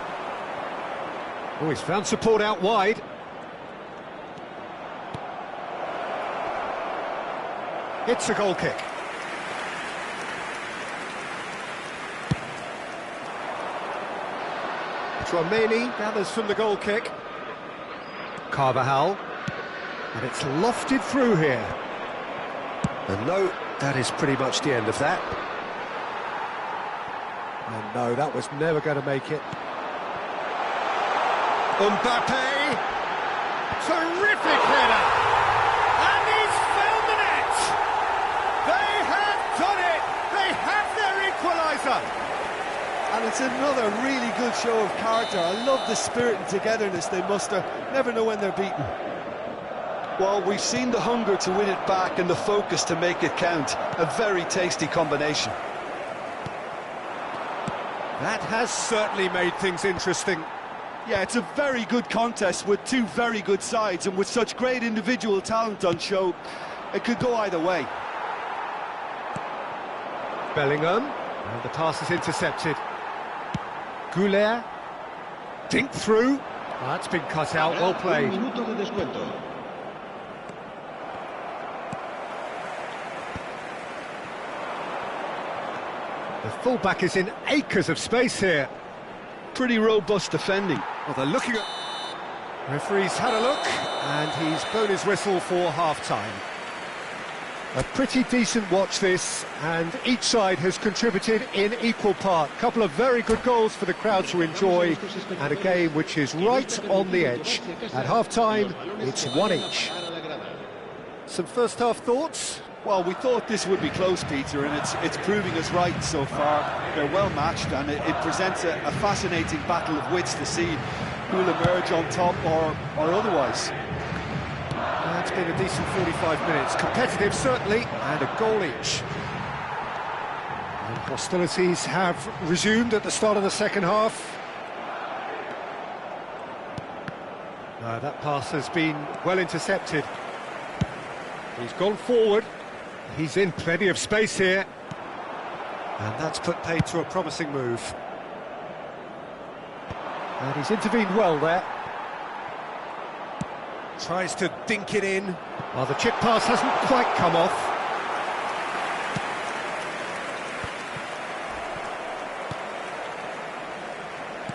Oh, he's found support out wide. It's a goal kick. Tchouaméni gathers from the goal kick. Carvajal. And it's lofted through here. And no, that is pretty much the end of that. And no, that was never going to make it. Mbappe! Terrific header! And he's found the net! They have done it! They have their equaliser! And it's another really good show of character. I love the spirit and togetherness they muster. Never know when they're beaten. Well, we've seen the hunger to win it back and the focus to make it count. A very tasty combination. That has certainly made things interesting. Yeah, it's a very good contest with two very good sides, and with such great individual talent on show, it could go either way. Bellingham, and the pass is intercepted. Goulet, dink through. That's been cut out, well played. The fullback is in acres of space here. Pretty robust defending. Well, they're looking at... Referee's had a look, and he's blown his whistle for half-time. A pretty decent watch this, and each side has contributed in equal part. A couple of very good goals for the crowd to enjoy, and a game which is right on the edge. At half-time, it's one each. Some first-half thoughts? Well, we thought this would be close, Peter, and it's proving us right so far. They're well matched, and it presents a fascinating battle of wits to see who will emerge on top or otherwise. It's been a decent 45 minutes. Competitive, certainly, and a goal each. And hostilities have resumed at the start of the second half. That pass has been well intercepted. He's gone forward. He's in plenty of space here. And that's put paid to a promising move. And he's intervened well there. Tries to dink it in. Well, the chip pass hasn't quite come off.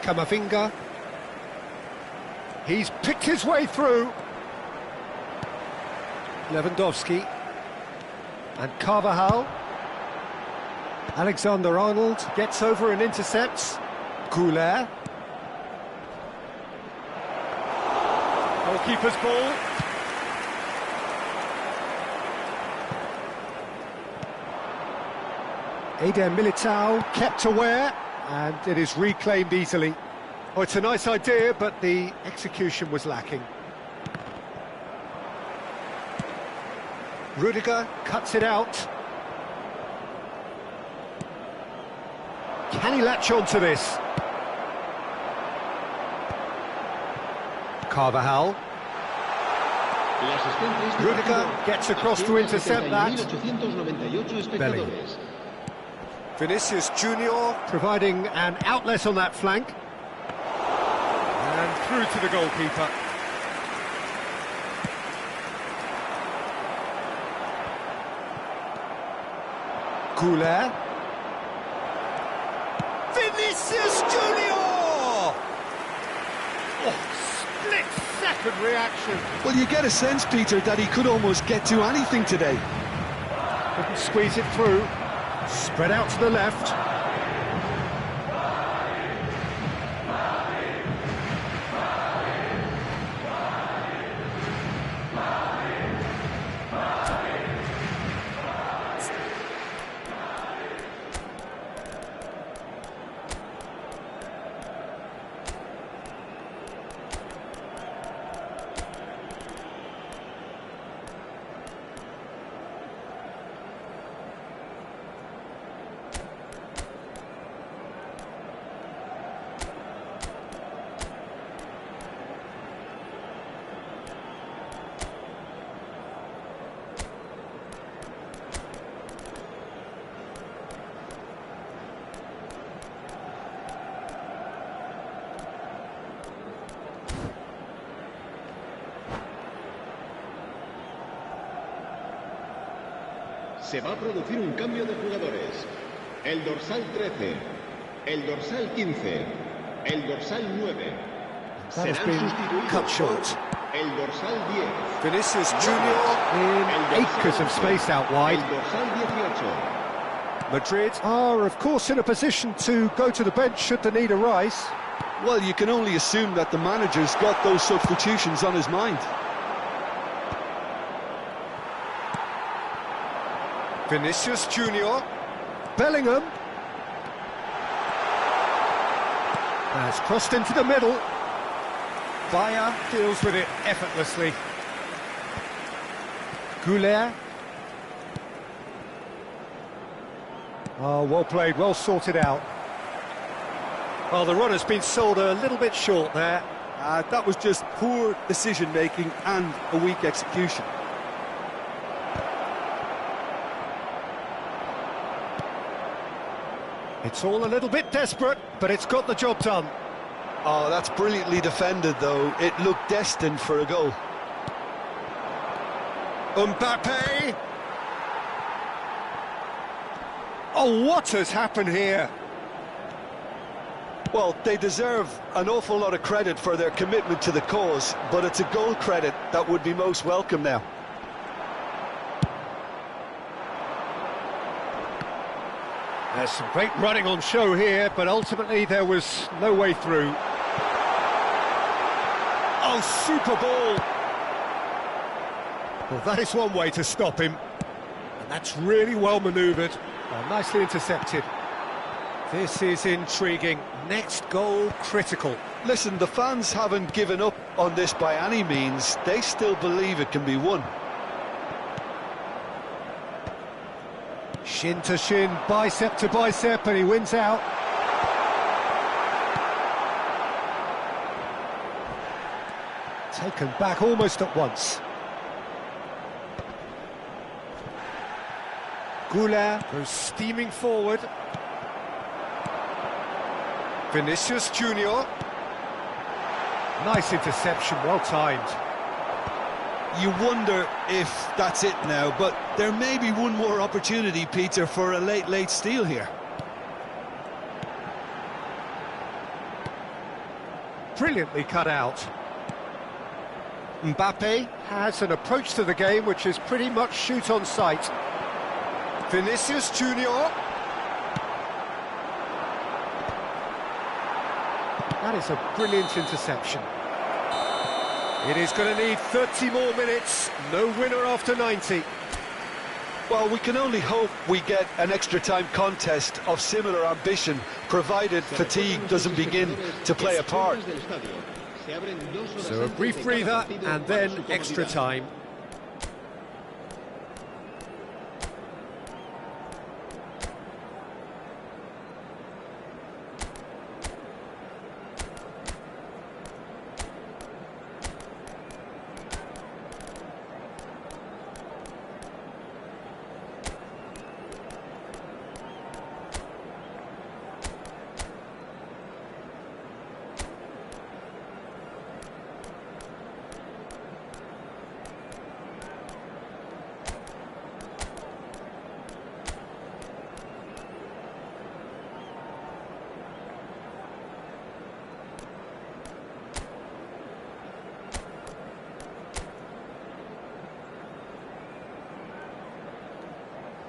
Camavinga. He's picked his way through. Lewandowski. And Carvajal. Alexander-Arnold gets over and intercepts. Goulet. Goalkeeper's ball. Eder Militao kept aware, and it is reclaimed easily. Oh, it's a nice idea, but the execution was lacking. Rudiger cuts it out. Can he latch on to this? Carvajal. Rudiger gets across to intercept that. Bellingham. Vinicius Junior providing an outlet on that flank. And through to the goalkeeper. Goulet. Vinicius Junior! Oh, split-second reaction. Well, you get a sense, Peter, that he could almost get to anything today. Couldn't squeeze it through. Spread out to the left. Se va a producir un cambio de jugadores. El dorsal 13, el dorsal 15, el dorsal 9. That has been cut short. El dorsal 10. Vinicius Junior in acres of space out wide. El dorsal 18. Madrid are, of course, in a position to go to the bench should the need arise. Well, you can only assume that the manager's got those substitutions on his mind. Vinicius Junior. Bellingham. Has crossed into the middle. Bayer deals with it effortlessly. Goulet. Oh, well played, well sorted out. Well, the run has been sold a little bit short there. That was just poor decision-making and a weak execution. It's all a little bit desperate, but it's got the job done. Oh, that's brilliantly defended, though. It looked destined for a goal. Mbappe! Oh, what has happened here? Well, they deserve an awful lot of credit for their commitment to the cause, but it's a goal credit that would be most welcome now. There's some great running on show here, but ultimately there was no way through. Oh, super ball! Well, that is one way to stop him. And that's really well manoeuvred. Oh, nicely intercepted. This is intriguing. Next goal, critical. Listen, the fans haven't given up on this by any means. They still believe it can be won. Shin to shin, bicep to bicep, and he wins out. Taken back almost at once. Goulet goes steaming forward. Vinicius Junior. Nice interception, well timed. You wonder if that's it now, but there may be one more opportunity, Peter, for a late steal here. Brilliantly cut out. Mbappe has an approach to the game which is pretty much shoot on sight. Vinicius Junior. That is a brilliant interception. It is going to need 30 more minutes, no winner after 90. Well, we can only hope we get an extra time contest of similar ambition, provided fatigue doesn't begin to play a part. So a brief breather and then extra time.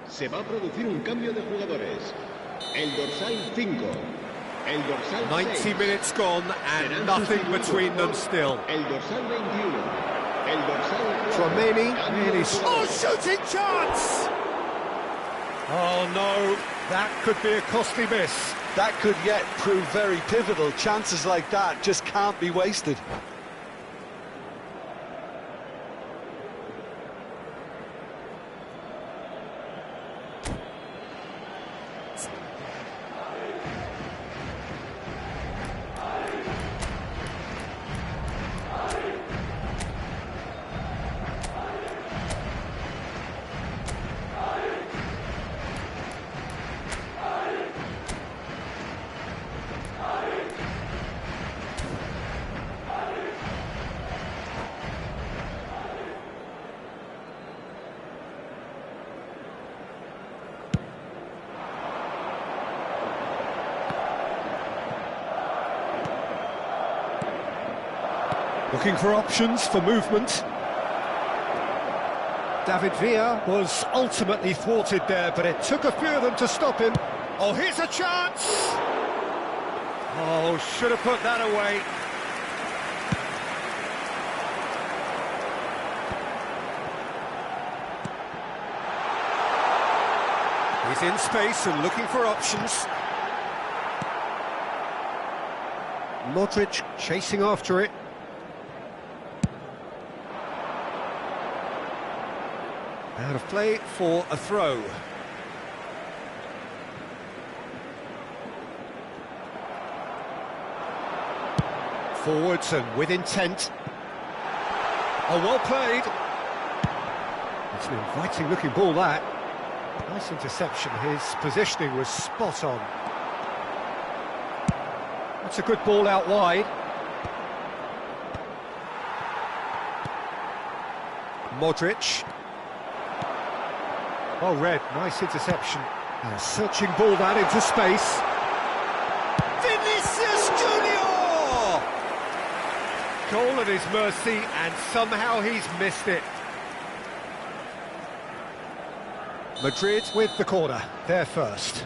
Se va a producir un cambio de jugadores. El dorsal 5, el dorsal 90 6. minutes gone and nothing between them still. El dorsal 21, el dorsal 4. Tchouaméni nearly... Oh, shooting chance! Oh no, that could be a costly miss. That could yet prove very pivotal. Chances like that just can't be wasted. Looking for options for movement. David Villa was ultimately thwarted there, but it took a few of them to stop him. Oh, here's a chance! Oh, should have put that away. He's in space and looking for options. Modric chasing after it. Out of play for a throw. Forwards and with intent. Oh, well played. It's an inviting looking ball, that. Nice interception. His positioning was spot on. That's a good ball out wide. Modric. Well read, nice interception. A searching ball that into space. Vinicius Junior! Goal at his mercy, and somehow he's missed it. Madrid with the corner, they're first.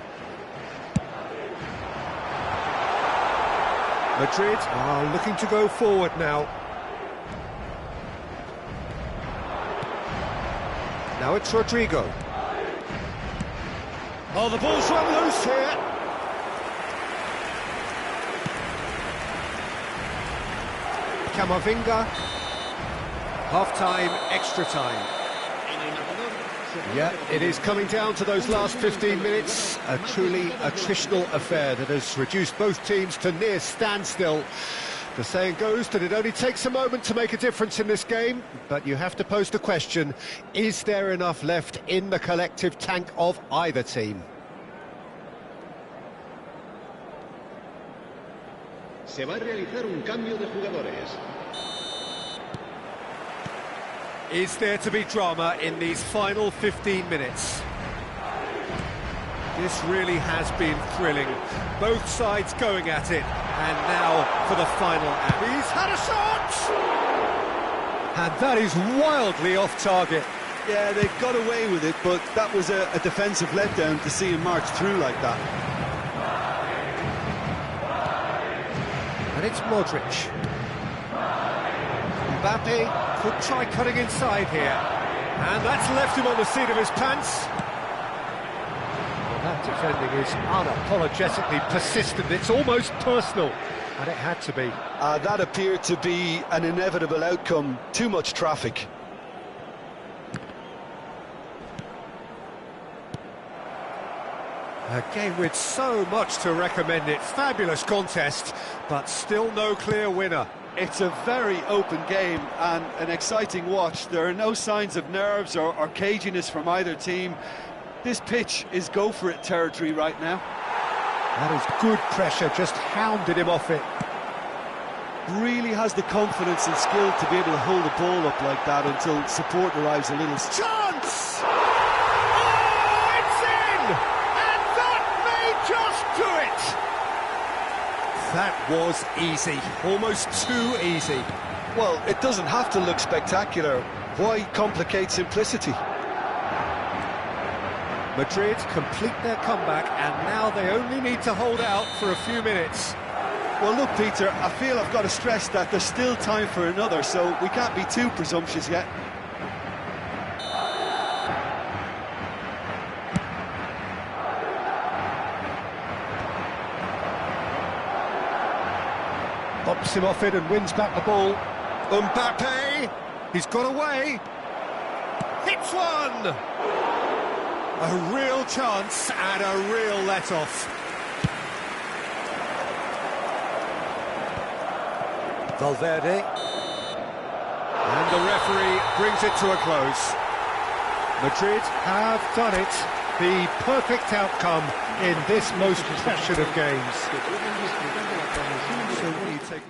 Madrid are looking to go forward now. Now it's Rodrigo. Oh, the ball's run loose here. Camavinga. Half-time, extra time. Yeah, it is coming down to those last 15 minutes. A truly attritional affair that has reduced both teams to near standstill. The saying goes that it only takes a moment to make a difference in this game, but you have to pose the question, is there enough left in the collective tank of either team? Se va a realizar un cambio de jugadores. Is there to be drama in these final 15 minutes? This really has been thrilling. Both sides going at it, and now for the final act. He's had a shot! And that is wildly off target. Yeah, they got away with it, but that was a defensive letdown to see him march through like that. And it's Modric. Mbappe could try cutting inside here. And that's left him on the seat of his pants. That defending is unapologetically persistent. It's almost personal, and it had to be. That appeared to be an inevitable outcome. Too much traffic. A game with so much to recommend it. Fabulous contest, but still no clear winner. It's a very open game and an exciting watch. There are no signs of nerves or caginess from either team. This pitch is go-for-it territory right now. That is good pressure, just hounded him off it. Really has the confidence and skill to be able to hold the ball up like that until support arrives a little. Chance! Oh, it's in! And that may just do it! That was easy, almost too easy. Well, it doesn't have to look spectacular. Why complicate simplicity? Madrid complete their comeback, and now they only need to hold out for a few minutes. Well, look, Peter, I feel I've got to stress that there's still time for another, so we can't be too presumptuous yet. Bops him off it and wins back the ball. Mbappe! He's got away! Hits one! A real chance and a real let-off. Valverde. And the referee brings it to a close. Madrid have done it. The perfect outcome in this most passionate of games. So what do you take?